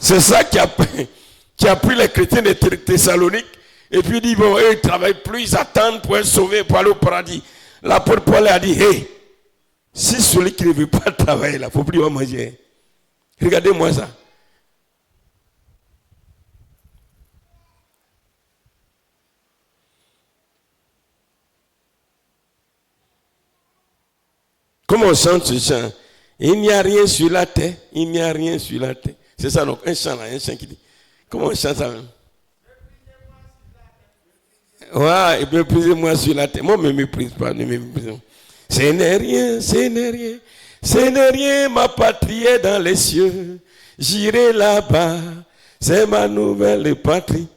C'est ça qui a pris les chrétiens de Thessalonique. Et puis il dit, bon, eux, ils ne travaillent plus, ils attendent pour être sauvés, pour aller au paradis. L'apôtre Paul a dit, hey, si celui qui ne veut pas travailler là, il ne faut plus manger. Regardez-moi ça. Comment on chante ce chant? Il n'y a rien sur la terre, il n'y a rien sur la terre. C'est ça, donc, un chant là, un chant qui dit. Comment on chante ça même? Ouais, méprisez-moi sur la terre. Moi, ne me méprise pas, ne me méprise pas. Ce n'est rien, ce n'est rien. Ce n'est rien, ma patrie est dans les cieux. J'irai là-bas, c'est ma nouvelle patrie.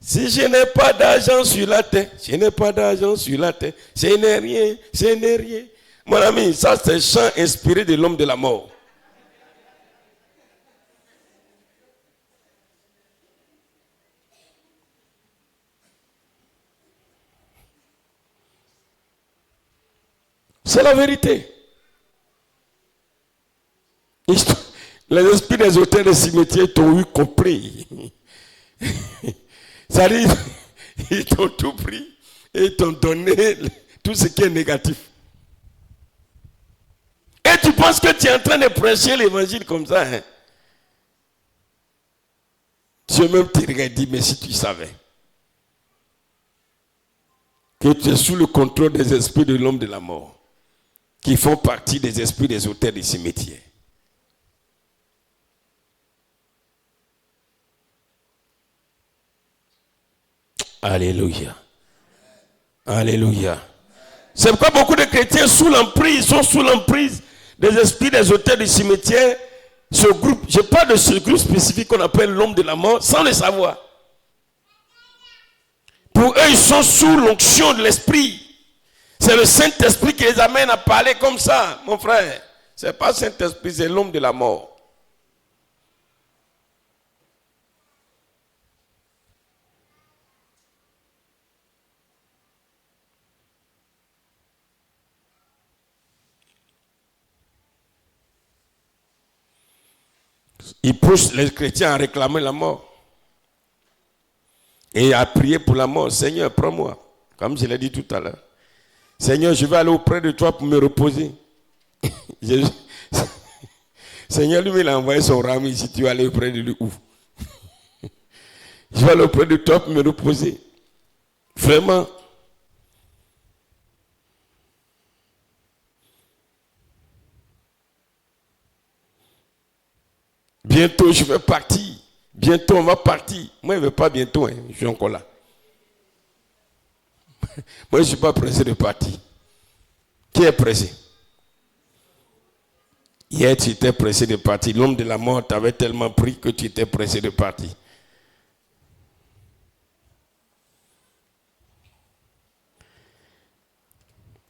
Si je n'ai pas d'argent sur la terre, je n'ai pas d'argent sur la terre. Ce n'est rien, ce n'est rien. Mon ami, ça c'est un chant inspiré de l'homme de la mort. C'est la vérité. Les esprits des auteurs des cimetières t'ont eu compris. Ça dit, ils t'ont tout pris et ils t'ont donné tout ce qui est négatif. Et tu penses que tu es en train de prêcher l'évangile comme ça. Hein? Dieu même te regarde et dit, mais si tu savais que tu es sous le contrôle des esprits de l'homme de la mort, qui font partie des esprits des auteurs des cimetières. Alléluia. Alléluia. C'est pourquoi beaucoup de chrétiens sont sous l'emprise Les esprits des auteurs du cimetière, ce groupe, je parle de ce groupe spécifique qu'on appelle l'homme de la mort, sans le savoir. Pour eux, ils sont sous l'onction de l'esprit. C'est le Saint-Esprit qui les amène à parler comme ça, mon frère. Ce n'est pas le Saint-Esprit, c'est l'homme de la mort. Il pousse les chrétiens à réclamer la mort. Et à prier pour la mort. Seigneur, prends-moi. Comme je l'ai dit tout à l'heure. Seigneur, je vais aller auprès de toi pour me reposer. Seigneur, lui, il a envoyé son rami ici. Tu vas aller auprès de lui où? Je vais aller auprès de toi pour me reposer. Vraiment. Bientôt, je vais partir. Bientôt, on va partir. Moi, je ne vais pas bientôt. Hein. Je suis encore là. Moi, je ne suis pas pressé de partir. Qui est pressé? Hier, tu étais pressé de partir. L'homme de la mort t'avait tellement pris que tu étais pressé de partir.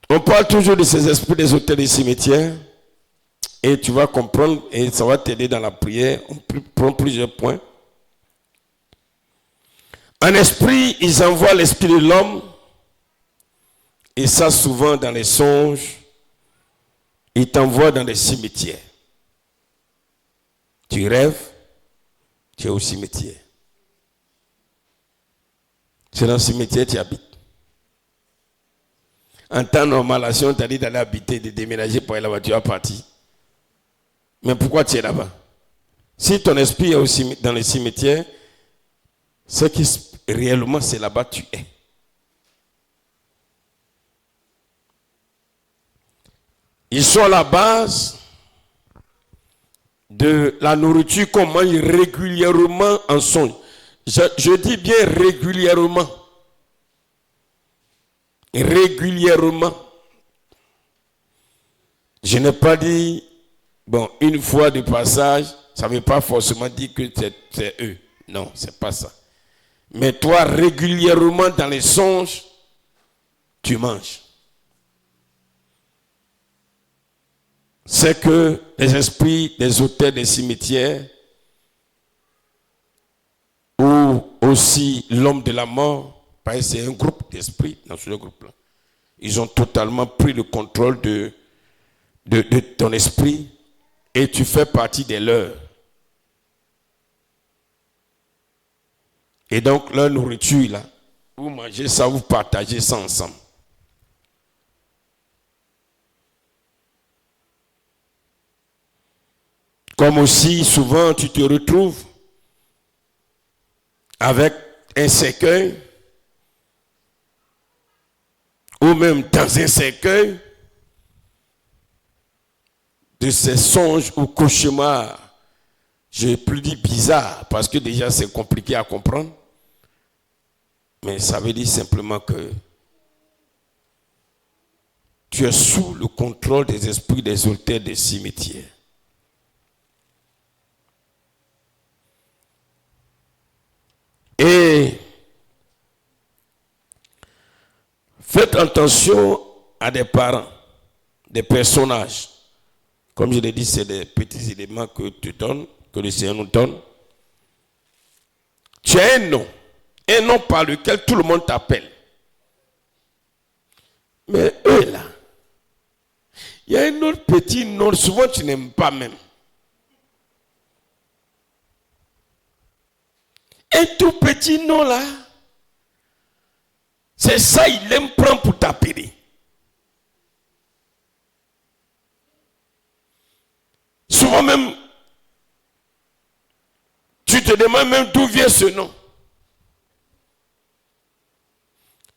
On parle toujours de ces esprits des auteurs des cimetières. Et tu vas comprendre, et ça va t'aider dans la prière. On prend plusieurs points. En esprit, ils envoient l'esprit de l'homme. Et ça, souvent, dans les songes, ils t'envoient dans les cimetières. Tu rêves, tu es au cimetière. C'est dans le cimetière que tu habites. En temps normal, si on t'a dit d'aller habiter, de déménager pour aller là-bas, tu vas partir. Mais pourquoi tu es là-bas? Si ton esprit est dans les cimetières, c'est que réellement c'est là-bas que tu es. Ils sont à la base de la nourriture qu'on mange régulièrement en songe. Je dis bien régulièrement. Régulièrement. Je n'ai pas dit, bon, une fois de passage, ça ne veut pas forcément dire que c'est eux. Non, ce n'est pas ça. Mais toi, régulièrement dans les songes, tu manges. C'est que les esprits des auteurs des cimetières ou aussi l'homme de la mort, parce que c'est un groupe d'esprits dans ce groupe-là. Ils ont totalement pris le contrôle de ton esprit et tu fais partie des leurs. Et donc, leur nourriture, là, vous mangez ça, vous partagez ça ensemble. Comme aussi, souvent, tu te retrouves avec un cercueil ou même dans un cercueil de ces songes ou cauchemars. Je n'ai plus dit bizarre parce que déjà c'est compliqué à comprendre. Mais ça veut dire simplement que tu es sous le contrôle des esprits des auteurs des cimetières. Et faites attention à des parents, des personnages. Comme je l'ai dit, c'est des petits éléments que tu donnes, que le Seigneur nous donne. Tu as un nom par lequel tout le monde t'appelle. Mais eux là, il y a un autre petit nom, souvent tu n'aimes pas même. Un tout petit nom là, c'est ça, il aime prendre pour t'appeler. Souvent même, tu te demandes même d'où vient ce nom.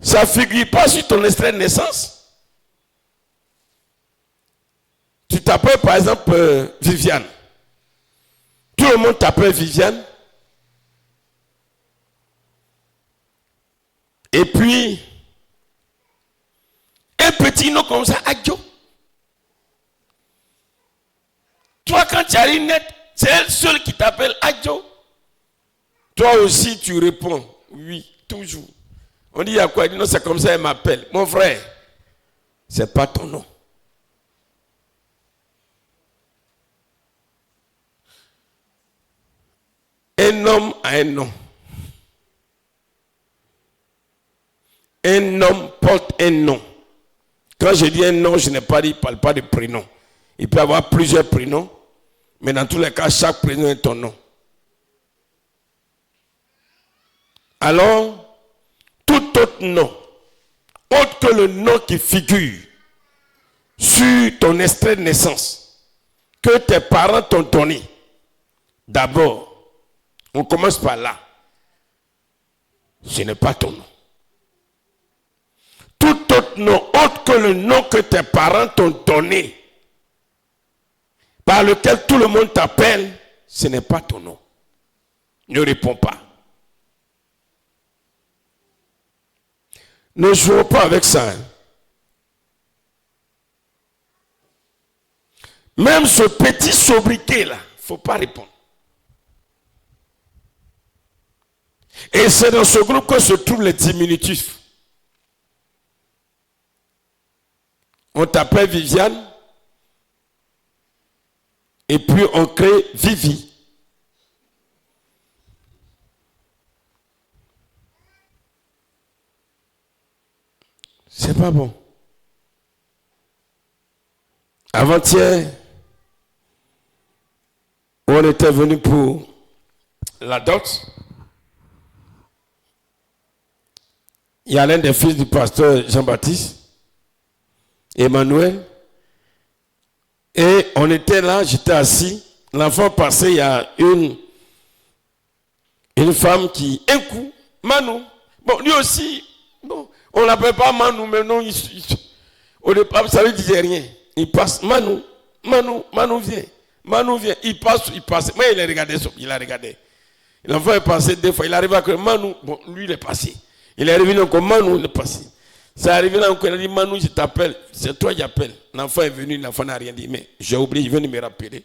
Ça ne figure pas sur ton extrait de naissance. Tu t'appelles par exemple Viviane. Tout le monde t'appelle Viviane. Et puis, un petit nom comme ça, Adjo. Charinette, c'est elle seule qui t'appelle Adjo. Toi aussi, tu réponds oui, toujours. On dit, il y a quoi? Il dit, non, c'est comme ça, elle m'appelle. Mon frère, c'est pas ton nom. Un homme a un nom. Un homme porte un nom. Quand je dis un nom, je ne parle pas de prénom. Il peut y avoir plusieurs prénoms, mais dans tous les cas, chaque prénom est ton nom. Alors, tout autre nom, autre que le nom qui figure sur ton extrait de naissance, que tes parents t'ont donné, d'abord, on commence par là. Ce n'est pas ton nom. Tout autre nom, autre que le nom que tes parents t'ont donné, par lequel tout le monde t'appelle, ce n'est pas ton nom. Ne réponds pas. Ne jouons pas avec ça. Hein. Même ce petit sobriquet là, il ne faut pas répondre. Et c'est dans ce groupe que se trouvent les diminutifs. On t'appelle Viviane, et puis on crée Vivi. C'est pas bon. Avant-hier, on était venu pour la dot. Il y a l'un des fils du pasteur Jean-Baptiste, Emmanuel, et on était là, j'étais assis. L'enfant passait, il y a une femme qui, un coup, Manu. Bon, lui aussi, bon, on ne l'appelle pas Manu, mais non, au départ, ça ne lui disait rien. Il passe, Manu vient. Manu vient, il passe. Mais il a regardé. L'enfant est passé deux fois, il arrive à que Manu, bon, lui il est passé. Il est arrivé encore, Manu, il est passé. C'est arrivé là encore, il a dit, Manu, je t'appelle, c'est toi qui appelles. L'enfant est venu, l'enfant n'a rien dit, mais j'ai oublié, il vient de me rappeler.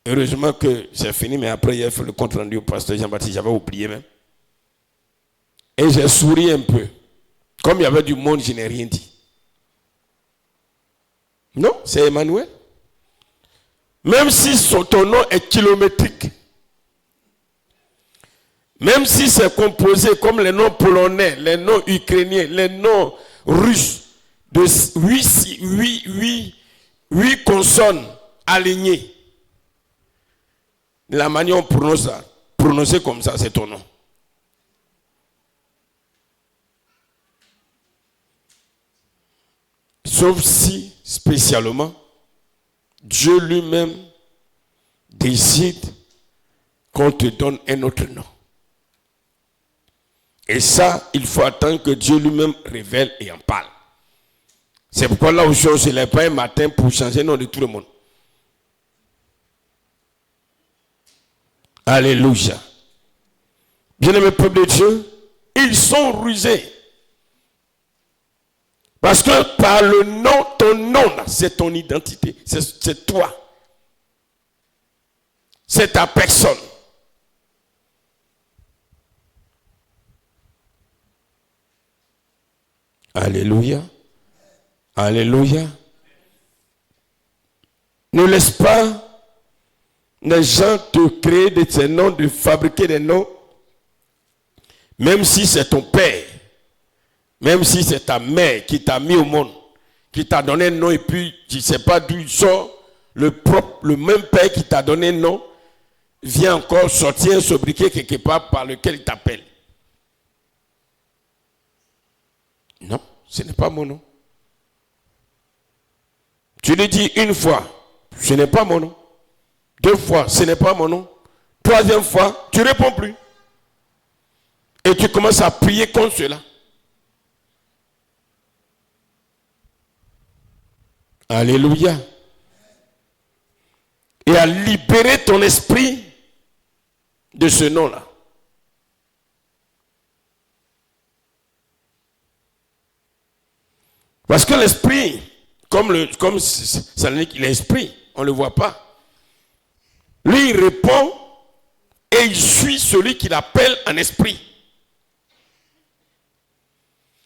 Heureusement que c'est fini, mais après, il a fait le compte rendu au pasteur Jean-Baptiste, j'avais oublié même. Et j'ai souri un peu. Comme il y avait du monde, je n'ai rien dit. Non, c'est Emmanuel. Même si ton nom est kilométrique, même si c'est composé comme les noms polonais, les noms ukrainiens, les noms russes, de 8 consonnes alignées, la manière on prononce ça, prononcer comme ça, c'est ton nom. Sauf si, spécialement, Dieu lui-même décide qu'on te donne un autre nom. Et ça, il faut attendre que Dieu lui-même révèle et en parle. C'est pourquoi là aussi, on ne se lève pas un matin pour changer le nom de tout le monde. Alléluia. Bien-aimé peuple de Dieu, ils sont rusés. Parce que par le nom, ton nom, c'est ton identité. C'est toi. C'est ta personne. Alléluia. Alléluia. Ne laisse pas les gens te créer de ces noms, de fabriquer des noms, même si c'est ton père, même si c'est ta mère qui t'a mis au monde, qui t'a donné un nom et puis tu ne sais pas d'où il sort, le même père qui t'a donné un nom, vient encore sortir un sobriquet quelque part par lequel il t'appelle. Non, ce n'est pas mon nom. Tu lui dis une fois, ce n'est pas mon nom. 2 fois, ce n'est pas mon nom. 3e fois, tu ne réponds plus. Et tu commences à prier contre cela. Alléluia. Et à libérer ton esprit de ce nom-là. Parce que l'esprit, comme ça l'indique, l'esprit, on ne le voit pas. Lui, il répond et il suit celui qu'il appelle en esprit.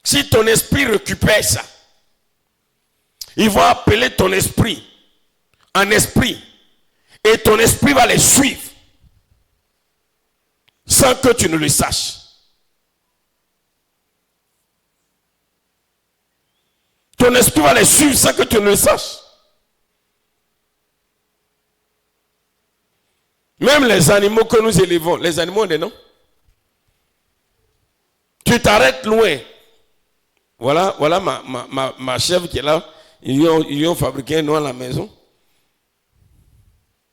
Si ton esprit récupère ça, il va appeler ton esprit en esprit et ton esprit va les suivre sans que tu ne le saches. Ton esprit va les suivre sans que tu ne le saches. Même les animaux que nous élevons, les animaux ont des noms. Tu t'arrêtes loin. Voilà ma chèvre qui est là. Ils ont fabriqué un nom à la maison.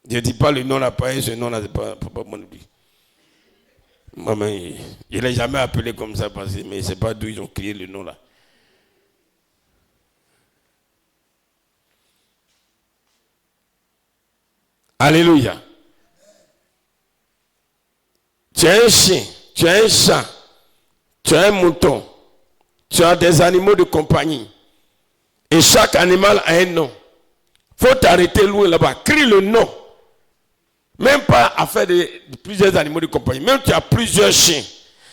Je ne dis pas le nom là, pas ce nom là, c'est pas mon oubli. Maman, je ne l'ai jamais appelé comme ça, mais je ne sais pas d'où ils ont créé le nom là. Alléluia. Tu as un chien, tu as un chat, tu as un mouton, tu as des animaux de compagnie. Et chaque animal a un nom. Il faut t'arrêter loin là-bas. Crie le nom. Même pas à faire de plusieurs animaux de compagnie. Même tu as plusieurs chiens.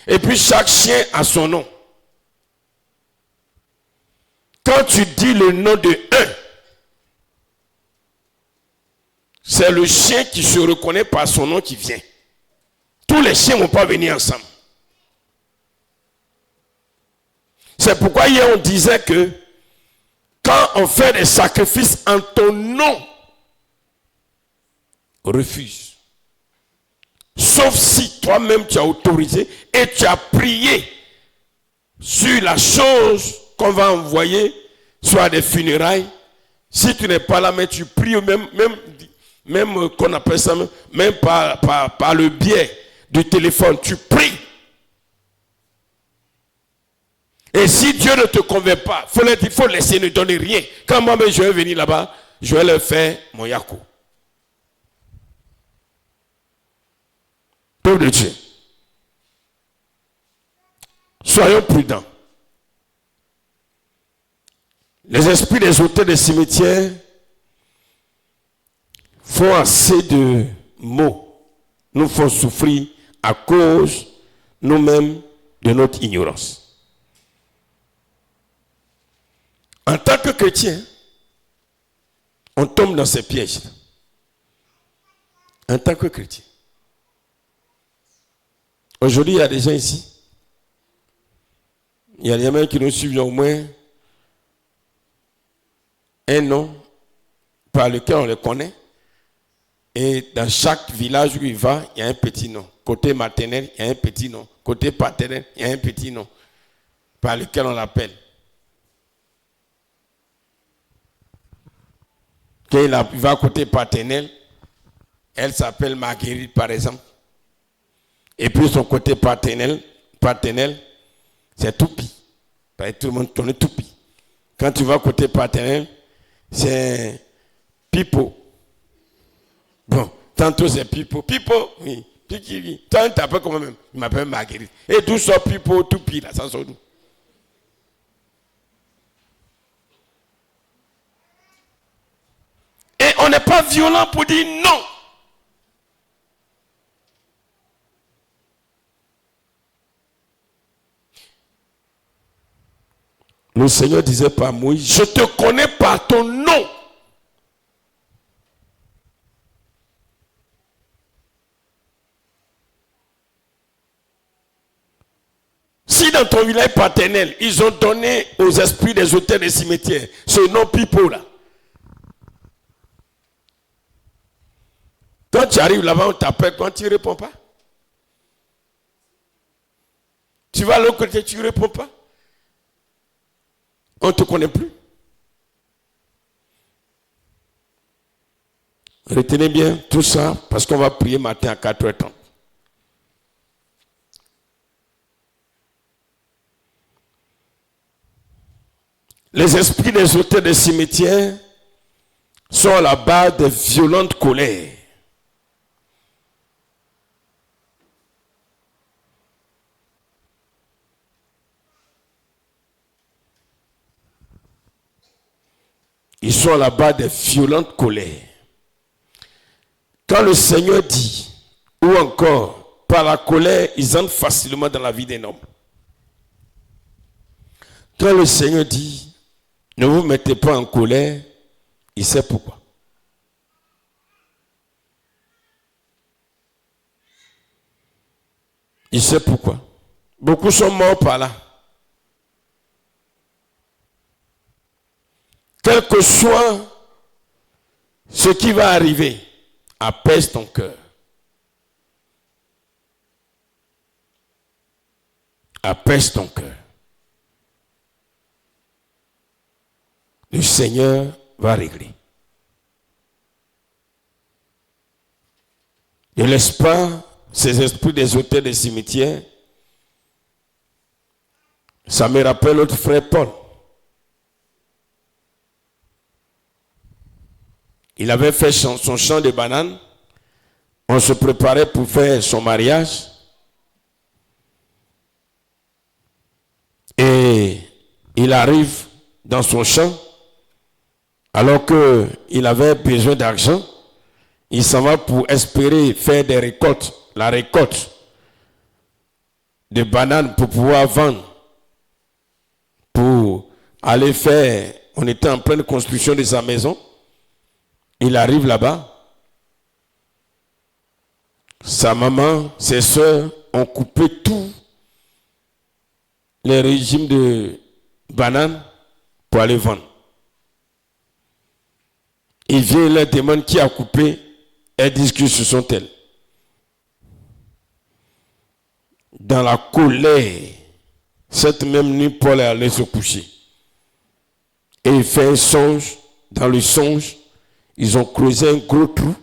Et puis chaque chien a son nom. Quand tu dis le nom de un, c'est le chien qui se reconnaît par son nom qui vient. Tous les chiens ne vont pas venir ensemble. C'est pourquoi hier on disait que quand on fait des sacrifices en ton nom, refuse. Sauf si toi-même tu as autorisé et tu as prié sur la chose qu'on va envoyer, soit à des funérailles. Si tu n'es pas là, mais tu pries même qu'on appelle ça, même par le biais du téléphone, tu pries. Et si Dieu ne te convainc pas, il faut laisser, ne donner rien. Quand moi-même je vais venir là-bas, je vais leur faire mon yako. Peuple de Dieu, soyons prudents. Les esprits des auteurs des cimetières font assez de maux, nous font souffrir à cause nous-mêmes de notre ignorance. En tant que chrétien, on tombe dans ces pièges. En tant que chrétien. Aujourd'hui, il y a des gens ici. Il y a des gens qui nous suivent au moins un nom par lequel on les connaît. Et dans chaque village où il va, il y a un petit nom. Côté maternel, il y a un petit nom. Côté paternel, il y a un petit nom par lequel on l'appelle. Quand il va côté paternel, elle s'appelle Marguerite par exemple. Et puis son côté paternel, c'est Toupi. Tout le monde connaît Toupi. Quand tu vas côté paternel, c'est Pipo. Bon, tantôt c'est Pipo. Pipo, oui. Toi, tu t'appelles comment même? Il m'appelle Marguerite. Et d'où sort Pipo, Toupi, là, ça sort d'où? Et on n'est pas violent pour dire non. Le Seigneur disait par Moïse, je te connais par ton nom. Si dans ton village paternel, ils ont donné aux esprits des auteurs des cimetières ce nom Pipo là. Quand tu arrives là-bas, on t'appelle, quand tu ne réponds pas. Tu vas à l'autre côté, tu ne réponds pas. On ne te connaît plus. Retenez bien tout ça parce qu'on va prier matin à 4h30. Les esprits des auteurs des cimetières sont à la base de violentes colères. Ils sont à la base de violentes colères. Quand le Seigneur dit, ou encore, par la colère, ils entrent facilement dans la vie d'un homme. Quand le Seigneur dit, ne vous mettez pas en colère, il sait pourquoi. Il sait pourquoi. Beaucoup sont morts par là. Quel que soit ce qui va arriver, apaise ton cœur. Apaise ton cœur. Le Seigneur va régler. Ne laisse pas ces esprits des hôtels des cimetières. Ça me rappelle notre frère Paul. Il avait fait son champ de bananes. On se préparait pour faire son mariage. Et il arrive dans son champ. Alors qu'il avait besoin d'argent. Il s'en va pour espérer faire des récoltes. La récolte de bananes pour pouvoir vendre. Pour aller faire. On était en pleine construction de sa maison. Il arrive là-bas. Sa maman, ses soeurs ont coupé tous les régimes de bananes pour aller vendre. Il vient et leur demande qui a coupé. Elles disent que ce sont elles. Dans la colère, cette même nuit, Paul est allé se coucher. Et il fait un songe. Dans le songe, ils ont creusé un gros trou,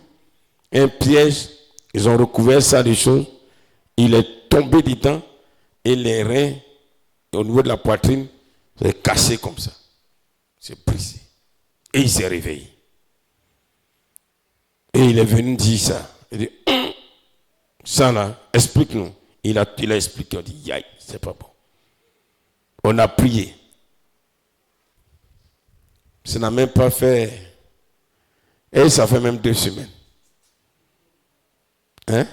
un piège. Ils ont recouvert ça de choses. Il est tombé dedans et les reins, au niveau de la poitrine, c'est cassé comme ça. C'est brisé. Et il s'est réveillé. Et il est venu dire ça. Il dit, ça là, explique-nous. Il a expliqué, on dit, yaï, c'est pas bon. On a prié. Ça n'a même pas fait. Et ça fait même 2 semaines. Hein?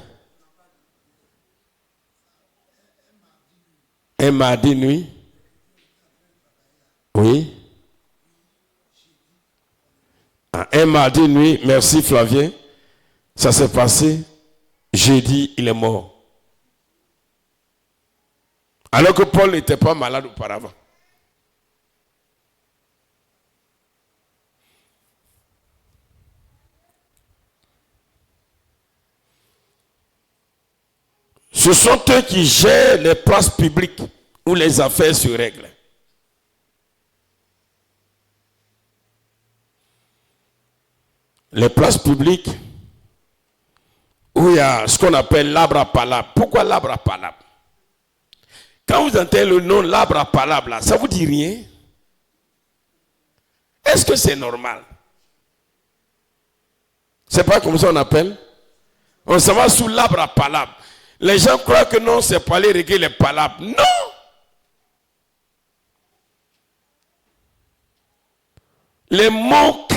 Un mardi nuit. Oui. Un mardi nuit, merci Flavien. Ça s'est passé. Jeudi, il est mort. Alors que Paul n'était pas malade auparavant. Ce sont eux qui gèrent les places publiques où les affaires se règlent. Les places publiques où il y a ce qu'on appelle l'arbre à palabre. Pourquoi l'arbre à palabre? Quand vous entendez le nom l'arbre à palabre, là, ça vous dit rien? Est-ce que c'est normal? C'est pas comme ça on appelle? On s'en va sous l'arbre à palabre. Les gens croient que non, c'est pour aller régler les palabres. Non! Les mots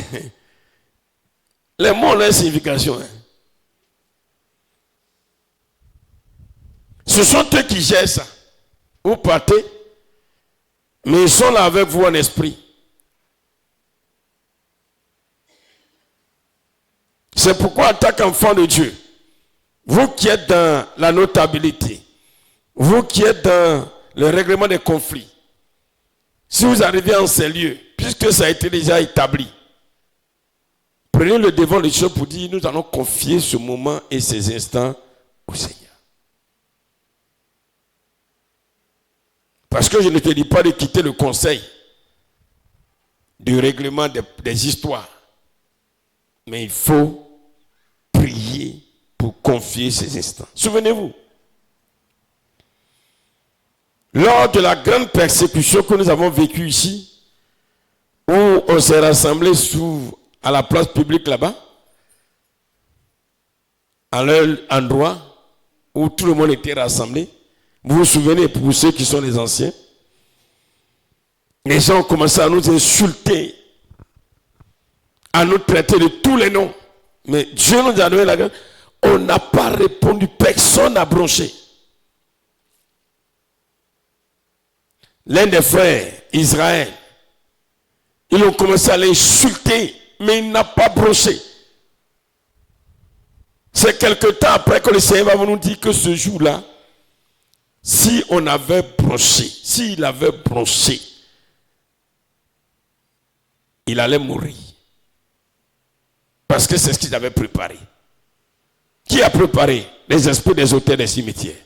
ont leur signification. Hein. Ce sont eux qui gèrent ça. Vous partez, mais ils sont là avec vous en esprit. C'est pourquoi, en tant qu'enfant de Dieu, vous qui êtes dans la notabilité, vous qui êtes dans le règlement des conflits, si vous arrivez en ces lieux, puisque ça a été déjà établi, prenez le devant des choses pour dire, nous allons confier ce moment et ces instants au Seigneur. Parce que je ne te dis pas de quitter le conseil du règlement des histoires, mais il faut prier pour confier ces instants. Souvenez-vous, lors de la grande persécution que nous avons vécue ici, où on s'est rassemblés à la place publique là-bas, à leur endroit où tout le monde était rassemblé, vous vous souvenez, pour ceux qui sont les anciens, les gens ont commencé à nous insulter, à nous traiter de tous les noms. Mais Dieu nous a donné la grâce. On n'a pas répondu. Personne n'a bronché. L'un des frères, Israël, ils ont commencé à l'insulter, mais il n'a pas bronché. C'est quelque temps après que le Seigneur va nous dire que ce jour-là, si on avait bronché, s'il avait bronché, il allait mourir. Parce que c'est ce qu'ils avaient préparé. Qui a préparé? Les esprits des auteurs des cimetières.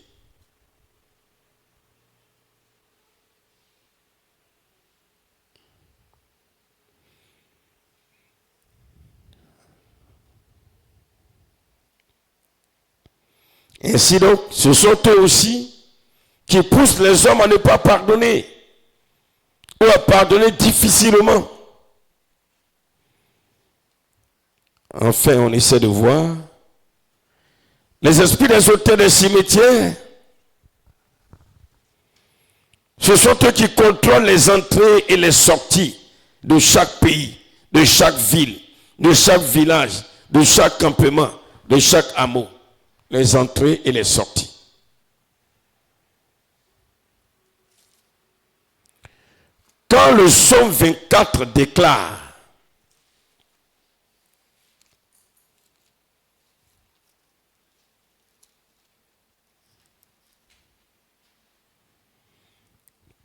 Ainsi donc, ce sont eux aussi qui poussent les hommes à ne pas pardonner ou à pardonner difficilement. Enfin, on essaie de voir les esprits des auteurs des cimetières. Ce sont eux qui contrôlent les entrées et les sorties de chaque pays, de chaque ville, de chaque village, de chaque campement, de chaque hameau. Les entrées et les sorties. Quand le psaume 24 déclare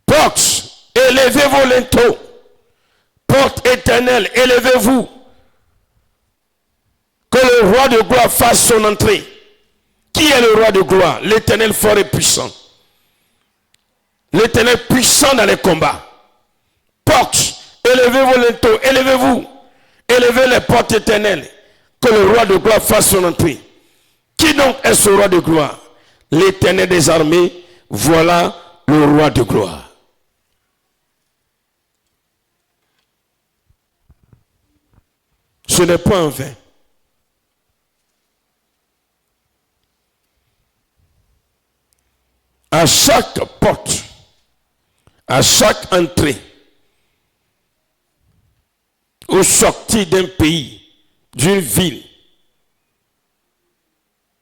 porte, élevez vos linteaux, porte éternelle, élevez-vous, que le roi de gloire fasse son entrée. Qui est le roi de gloire? L'Éternel fort et puissant. L'Éternel puissant dans les combats. Porte, élevez vos linteaux, élevez-vous. Élevez les portes éternelles. Que le roi de gloire fasse son entrée. Qui donc est ce roi de gloire? L'Éternel des armées, voilà le roi de gloire. Ce n'est pas un vain. À chaque porte, à chaque entrée, ou sortie d'un pays, d'une ville,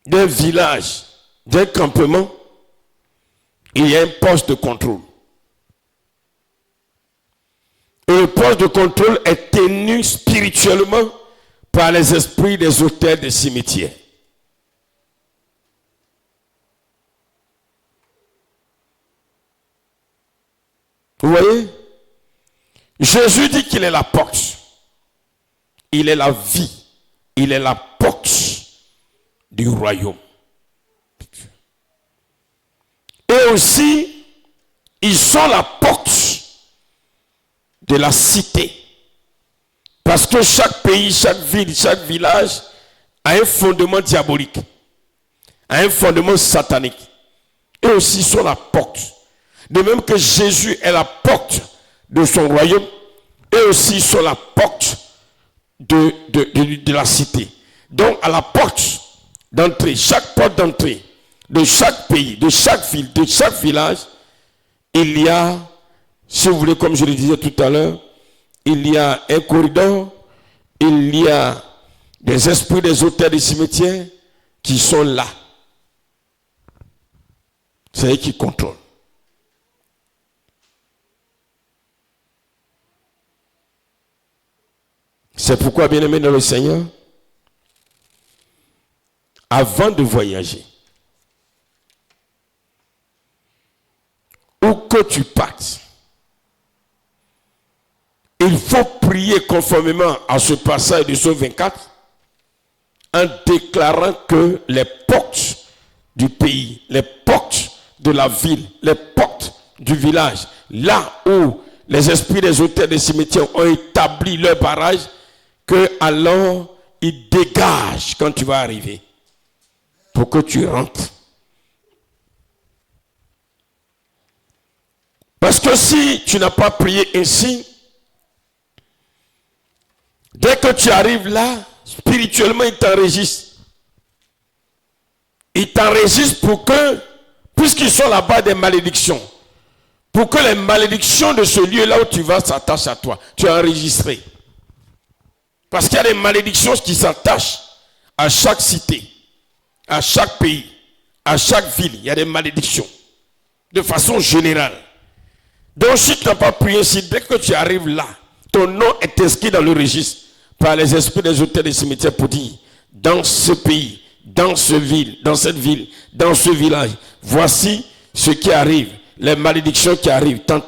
d'un village, d'un campement, il y a un poste de contrôle. Et le poste de contrôle est tenu spirituellement par les esprits des auteurs des cimetières. Vous voyez? Jésus dit qu'il est la porte. Il est la vie. Il est la porte du royaume. Et aussi, ils sont la porte de la cité. Parce que chaque pays, chaque ville, chaque village a un fondement diabolique, a un fondement satanique. Et aussi sont la porte. De même que Jésus est la porte de son royaume, et aussi sont la porte de la cité. Donc à la porte d'entrée, chaque porte d'entrée de chaque pays, de chaque ville, de chaque village, il y a, si vous voulez, comme je le disais tout à l'heure, il y a un corridor, il y a des esprits des auteurs des cimetières qui sont là. C'est eux qui contrôlent. C'est pourquoi, bien-aimé dans le Seigneur, avant de voyager, où que tu partes, il faut prier conformément à ce passage du psaume 24 en déclarant que les portes du pays, les portes de la ville, les portes du village, là où les esprits des auteurs des cimetières ont établi leur barrage, que alors ils dégagent quand tu vas arriver pour que tu rentres. Parce que si tu n'as pas prié ainsi, dès que tu arrives là, spirituellement, il t'enregistre. Il t'enregistre pour que, puisqu'ils sont là-bas des malédictions, pour que les malédictions de ce lieu-là où tu vas s'attachent à toi. Tu es enregistré. Parce qu'il y a des malédictions qui s'attachent à chaque cité, à chaque pays, à chaque ville, il y a des malédictions. De façon générale. Donc si tu n'as pas prié ainsi, dès que tu arrives là, ton nom est inscrit dans le registre par les esprits des auteurs des cimetières pour dire, dans ce pays, dans cette ville, dans ce village, voici ce qui arrive, les malédictions qui arrivent, tant.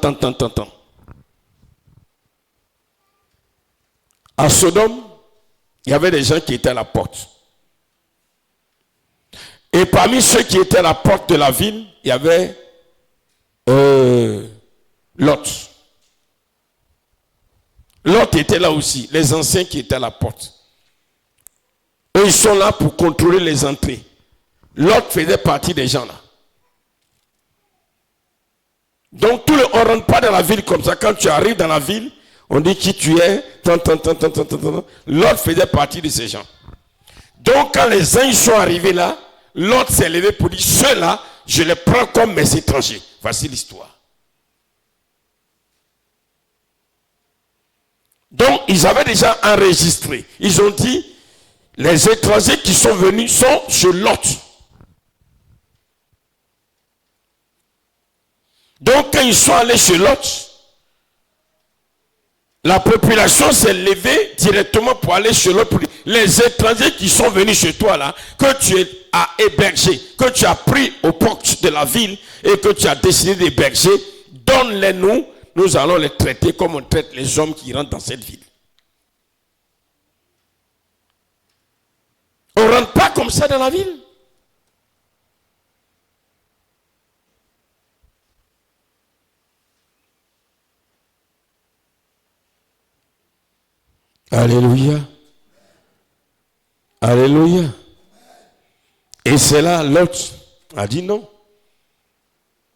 À Sodome, il y avait des gens qui étaient à la porte. Et parmi ceux qui étaient à la porte de la ville, il y avait Lot. Lot était là aussi, les anciens qui étaient à la porte. Eux, ils sont là pour contrôler les entrées. Lot faisait partie des gens là. Donc, on ne rentre pas dans la ville comme ça. Quand tu arrives dans la ville, on dit qui tu es. Lot faisait partie de ces gens. Donc, quand les anges sont arrivés là, Lot s'est levé pour dire, ceux-là, je les prends comme mes étrangers. Voici l'histoire. Donc, ils avaient déjà enregistré. Ils ont dit, les étrangers qui sont venus sont chez Lot. Donc, quand ils sont allés chez Lot, la population s'est levée directement pour aller chez Lot. Les étrangers qui sont venus chez toi là, que tu as hébergé, que tu as pris aux portes de la ville et que tu as décidé d'héberger, donne-les nous. Nous allons les traiter comme on traite les hommes qui rentrent dans cette ville. On ne rentre pas comme ça dans la ville. Alléluia. Alléluia. Et c'est là, Lot a dit non.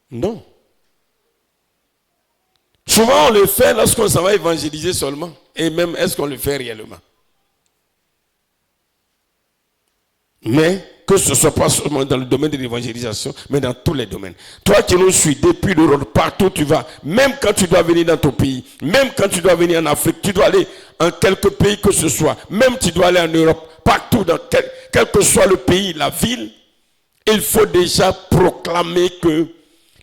Non. Souvent, on le fait lorsqu'on s'en va évangéliser seulement. Et même, est-ce qu'on le fait réellement? Mais que ce ne soit pas seulement dans le domaine de l'évangélisation, mais dans tous les domaines. Toi qui nous suis depuis l'Europe, partout où tu vas, même quand tu dois venir dans ton pays, même quand tu dois venir en Afrique, tu dois aller en quelque pays que ce soit, même tu dois aller en Europe, partout, dans quel que soit le pays, la ville, il faut déjà proclamer que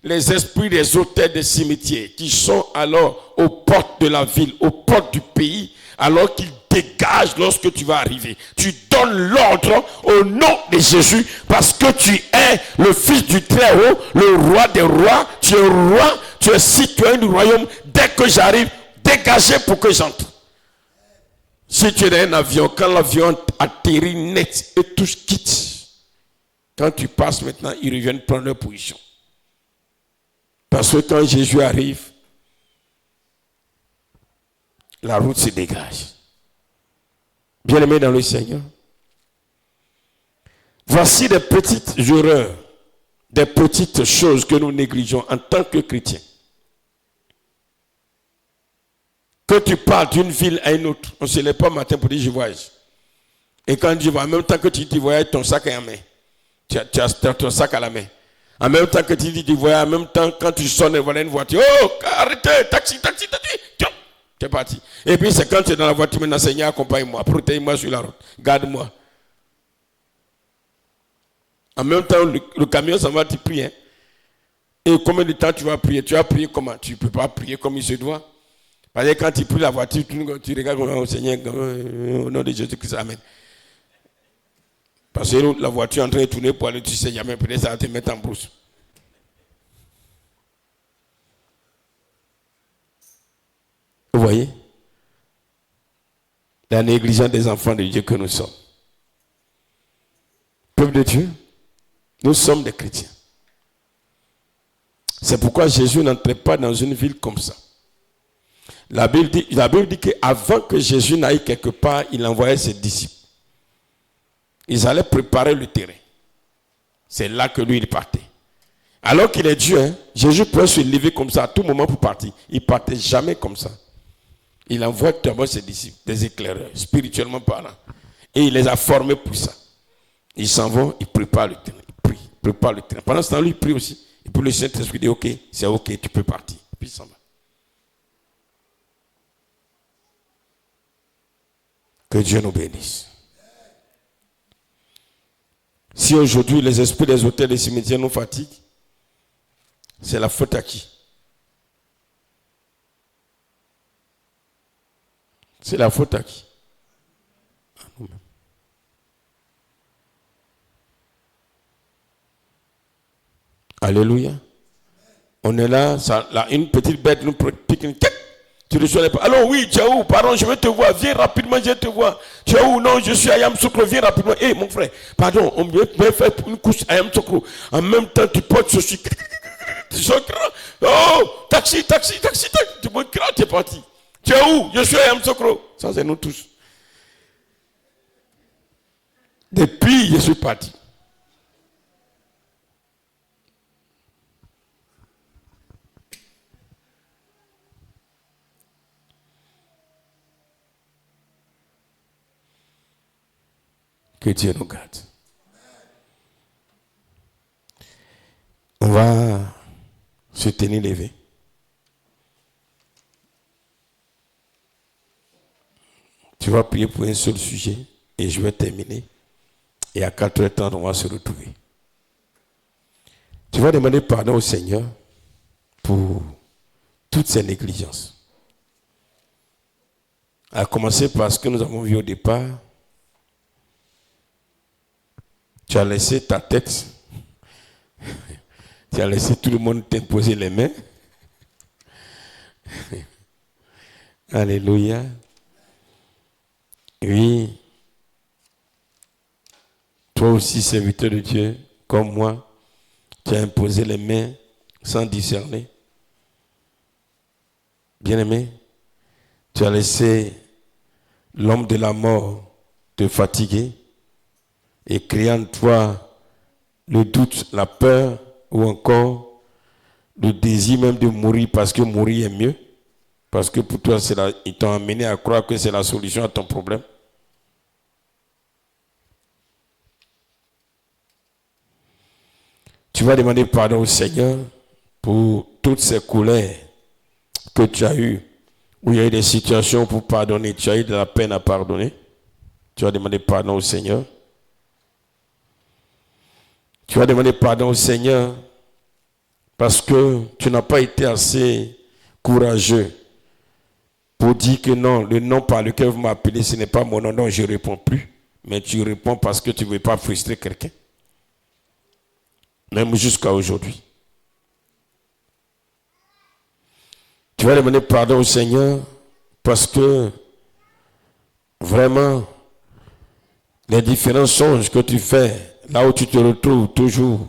les esprits des auteurs des cimetières qui sont alors aux portes de la ville, aux portes du pays, alors qu'ils dégagent lorsque tu vas arriver. Tu donnes l'ordre au nom de Jésus parce que tu es le Fils du Très-Haut, le Roi des rois, tu es roi, tu es citoyen du royaume. Dès que j'arrive, dégagez pour que j'entre. Si tu es dans un avion, quand l'avion atterrit net et tous quittent, quand tu passes maintenant, ils reviennent prendre leur position. Parce que quand Jésus arrive, la route se dégage. Bien-aimés dans le Seigneur, voici des petites erreurs, des petites choses que nous négligeons en tant que chrétiens. Que tu parles d'une ville à une autre, on ne se lève pas matin pour dire je voyage. Et quand tu vas, en même temps que tu dis voyage, ton sac est en main. Tu as ton sac à la main. En même temps que tu dis du voyage, en même temps quand tu sonnes, voilà une voiture. Oh, arrêtez, taxi. Tu es parti. Et puis c'est quand tu es dans la voiture, maintenant Seigneur, accompagne-moi, protège-moi sur la route, garde-moi. En même temps, le camion, ça va te prier. Et combien de temps tu vas prier? Tu vas prier comment? Tu ne peux pas prier comme il se doit. Parce que quand tu pries la voiture, tu regardes au Seigneur, au nom de Jésus-Christ, amen. Parce que la voiture est en train de tourner pour aller, tu sais jamais, peut-être ça va te mettre en brousse. Vous voyez? La négligence des enfants de Dieu que nous sommes. Peuple de Dieu, nous sommes des chrétiens. C'est pourquoi Jésus n'entrait pas dans une ville comme ça. La Bible dit qu'avant que Jésus n'aille quelque part, il envoyait ses disciples. Ils allaient préparer le terrain. C'est là que lui, il partait. Alors qu'il est Dieu, hein, Jésus peut se lever comme ça à tout moment pour partir. Il ne partait jamais comme ça. Il envoie d'abord ses disciples, des éclaireurs, spirituellement parlant. Et il les a formés pour ça. Ils s'en vont, ils préparent le terrain. Ils prient, ils préparent le terrain. Pendant ce temps, lui, il prie aussi. Et puis le Saint-Esprit dit, ok, c'est ok, tu peux partir. Et puis il s'en va. Que Dieu nous bénisse. Si aujourd'hui les esprits des hôtels et des cimetières nous fatiguent, c'est la faute à qui? C'est la faute à qui? À nous-mêmes. Alléluia. On est là, une petite bête nous pique une tête. Tu ne sois pas. Alors oui, tu es où? Pardon, je vais te voir. Viens rapidement, je te vois. Tu es où? Non, je suis à Yamoussoukro. Viens rapidement. Hé, mon frère, pardon, on me faire une couche à Yamoussoukro. En même temps, tu portes ceci. Oh, taxi. Tu me cries, tu es parti. Tu es où? Je suis à Yamoussoukro. Ça, c'est nous tous. Depuis, je suis parti. Que Dieu nous garde. On va se tenir levé. Tu vas prier pour un seul sujet et je vais terminer. Et à 4h30, on va se retrouver. Tu vas demander pardon au Seigneur pour toutes ces négligences. À commencer par ce que nous avons vu au départ. Tu as laissé ta tête. Tu as laissé tout le monde t'imposer les mains. Alléluia. Oui. Toi aussi, serviteur de Dieu, comme moi, tu as imposé les mains sans discerner. Bien-aimé, tu as laissé l'homme de la mort te fatiguer et créer en toi le doute, la peur ou encore le désir même de mourir parce que mourir est mieux. Parce que pour toi, ils t'ont amené à croire que c'est la solution à ton problème. Tu vas demander pardon au Seigneur pour toutes ces colères que tu as eues, où il y a eu des situations pour pardonner, tu as eu de la peine à pardonner. Tu vas demander pardon au Seigneur. Tu vas demander pardon au Seigneur parce que tu n'as pas été assez courageux pour dire que non, le nom par lequel vous m'appelez, ce n'est pas mon nom, donc je ne réponds plus. Mais tu réponds parce que tu ne veux pas frustrer quelqu'un. Même jusqu'à aujourd'hui. Tu vas demander pardon au Seigneur parce que vraiment, les différents songes que tu fais, là où tu te retrouves toujours,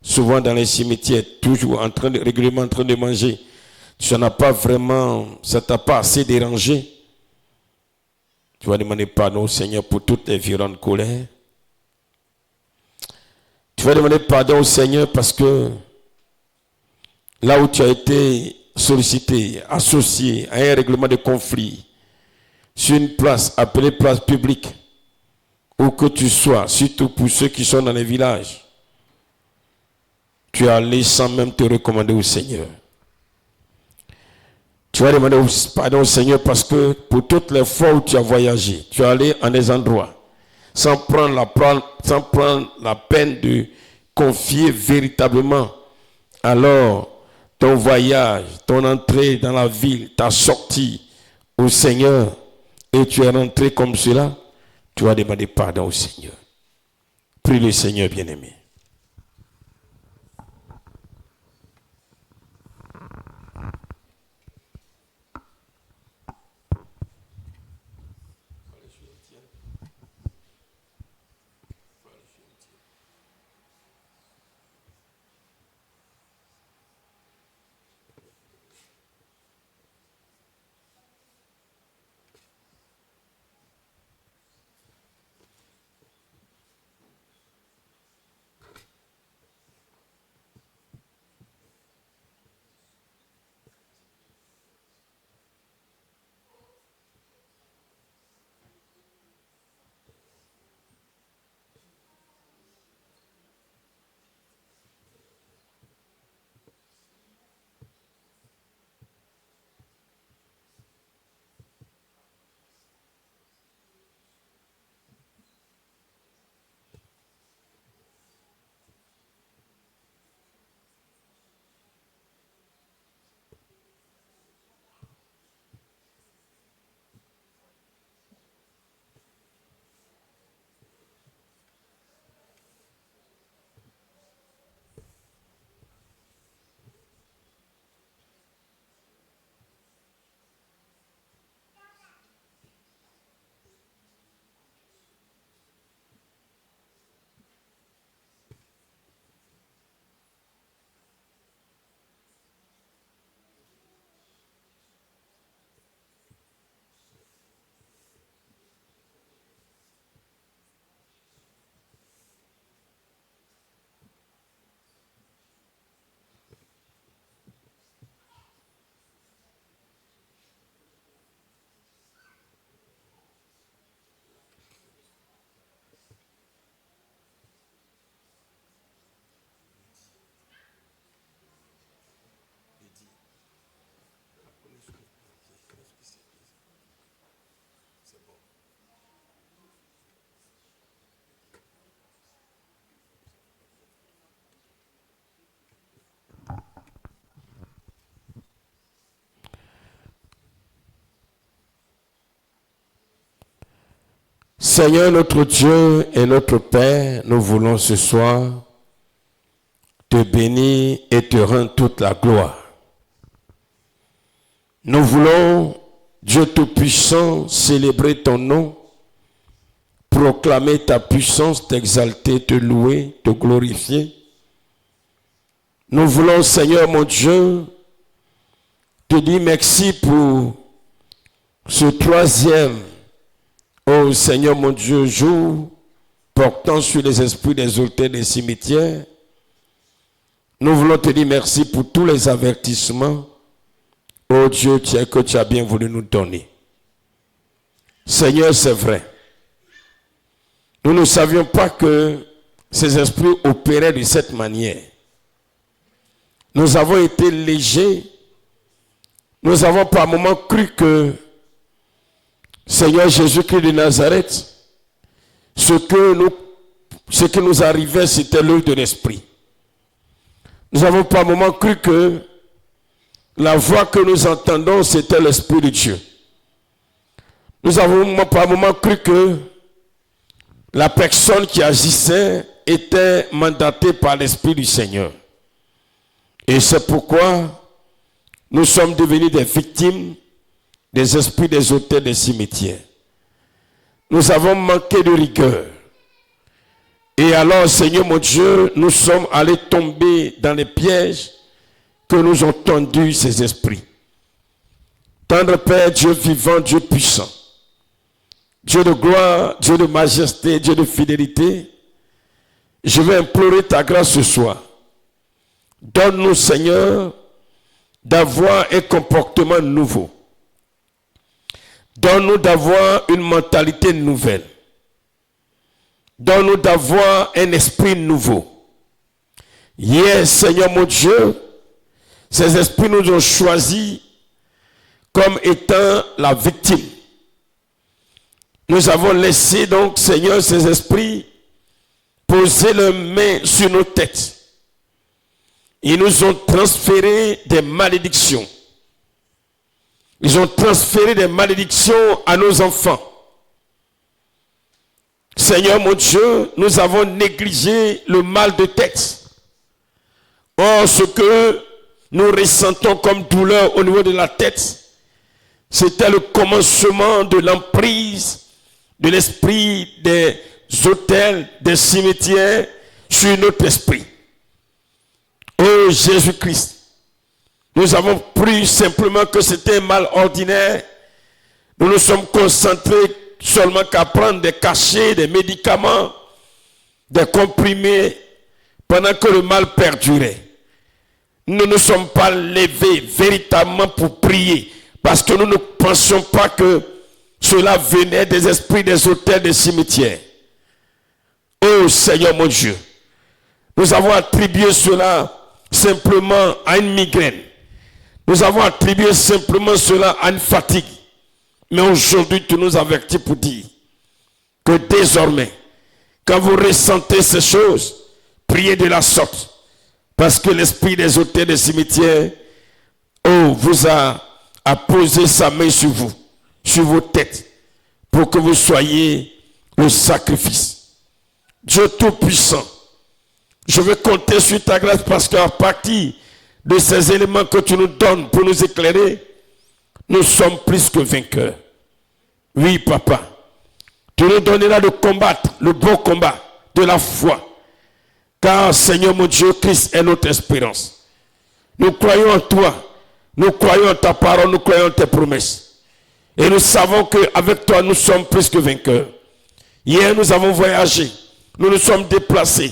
souvent dans les cimetières, toujours régulièrement en train de manger, ça n'a pas vraiment, ça t'a pas assez dérangé. Tu vas demander pardon au Seigneur pour toutes les violentes colères. Tu vas demander pardon au Seigneur parce que là où tu as été sollicité, associé à un règlement de conflit, sur une place appelée place publique, où que tu sois, surtout pour ceux qui sont dans les villages, tu es allé sans même te recommander au Seigneur. Tu vas demander pardon au Seigneur parce que pour toutes les fois où tu as voyagé, tu es allé en des endroits sans prendre la peine de confier véritablement. Alors, ton voyage, ton entrée dans la ville, ta sortie au Seigneur, et tu es rentré comme cela, tu vas demander pardon au Seigneur. Prie le Seigneur bien-aimé. Seigneur notre Dieu et notre Père, nous voulons ce soir te bénir et te rendre toute la gloire. Nous voulons, Dieu Tout-Puissant, célébrer ton nom, proclamer ta puissance, t'exalter, te louer, te glorifier. Nous voulons, Seigneur mon Dieu, te dire merci pour ce troisième, oh Seigneur mon Dieu, jour portant sur les esprits des autels des cimetières. Nous voulons te dire merci pour tous les avertissements, oh Dieu, que tu as bien voulu nous donner. Seigneur, c'est vrai. Nous ne savions pas que ces esprits opéraient de cette manière. Nous avons été légers. Nous avons par moments cru que Seigneur Jésus-Christ de Nazareth, ce qui nous arrivait, c'était l'œuvre de l'Esprit. Nous avons par moments cru que la voix que nous entendons, c'était l'Esprit de Dieu. Nous avons par moments cru que la personne qui agissait était mandatée par l'Esprit du Seigneur. Et c'est pourquoi nous sommes devenus des victimes des esprits des autels des cimetières. Nous avons manqué de rigueur. Et alors, Seigneur mon Dieu, nous sommes allés tomber dans les pièges que nous ont tendus ces esprits. Tendre Père, Dieu vivant, Dieu puissant, Dieu de gloire, Dieu de majesté, Dieu de fidélité, je vais implorer ta grâce ce soir. Donne-nous, Seigneur, d'avoir un comportement nouveau. Donne-nous d'avoir une mentalité nouvelle. Donne-nous d'avoir un esprit nouveau. Hier, Seigneur mon Dieu, ces esprits nous ont choisis comme étant la victime. Nous avons laissé donc, Seigneur, ces esprits poser leurs mains sur nos têtes. Ils nous ont transféré des malédictions. Ils ont transféré des malédictions à nos enfants. Seigneur mon Dieu, nous avons négligé le mal de tête. Or, ce que nous ressentons comme douleur au niveau de la tête, c'était le commencement de l'emprise de l'esprit des autels, des cimetières sur notre esprit. Oh Jésus-Christ, nous avons cru simplement que c'était un mal ordinaire. Nous nous sommes concentrés seulement qu'à prendre des cachets, des médicaments, des comprimés, pendant que le mal perdurait. Nous ne sommes pas levés véritablement pour prier, parce que nous ne pensions pas que cela venait des esprits des autels des cimetières. Oh Seigneur mon Dieu, nous avons attribué cela simplement à une migraine. Nous avons attribué simplement cela à une fatigue. Mais aujourd'hui, tu nous avertis pour dire que désormais, quand vous ressentez ces choses, priez de la sorte. Parce que l'esprit des autels des cimetières, vous a posé sa main sur vous, sur vos têtes, pour que vous soyez le sacrifice. Dieu Tout-Puissant, je veux compter sur ta grâce parce qu'à partir de ces éléments que tu nous donnes pour nous éclairer, nous sommes plus que vainqueurs. Oui, Papa. Tu nous donneras de combattre le bon combat de la foi. Car, Seigneur mon Dieu, Christ est notre espérance. Nous croyons en toi. Nous croyons en ta parole. Nous croyons en tes promesses. Et nous savons qu'avec toi, nous sommes plus que vainqueurs. Hier, nous avons voyagé. Nous nous sommes déplacés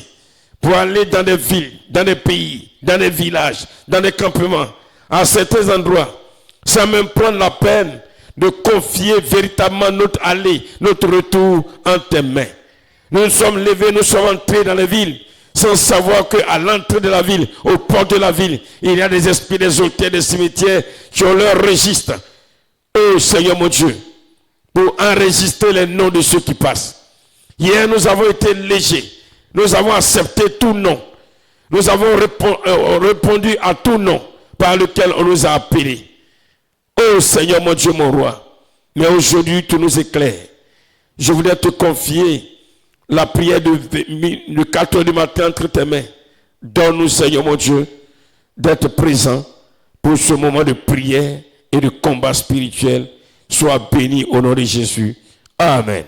pour aller dans des villes, dans des pays, dans des villages, dans des campements, à certains endroits, sans même prendre la peine de confier véritablement notre aller, notre retour en tes mains. Nous nous sommes levés, nous sommes entrés dans les villes, sans savoir qu'à l'entrée de la ville, au port de la ville, il y a des esprits des autels, des cimetières qui ont leur registre. Oh Seigneur mon Dieu, pour enregistrer les noms de ceux qui passent. Hier, nous avons été légers. Nous avons accepté tout nom. Nous avons répondu à tout nom par lequel on nous a appelés. Oh Seigneur mon Dieu, mon roi. Mais aujourd'hui, tu nous éclaires. Je voudrais te confier la prière de 4 heures du matin entre tes mains. Donne-nous, Seigneur mon Dieu, d'être présent pour ce moment de prière et de combat spirituel. Sois béni au nom de Jésus. Amen.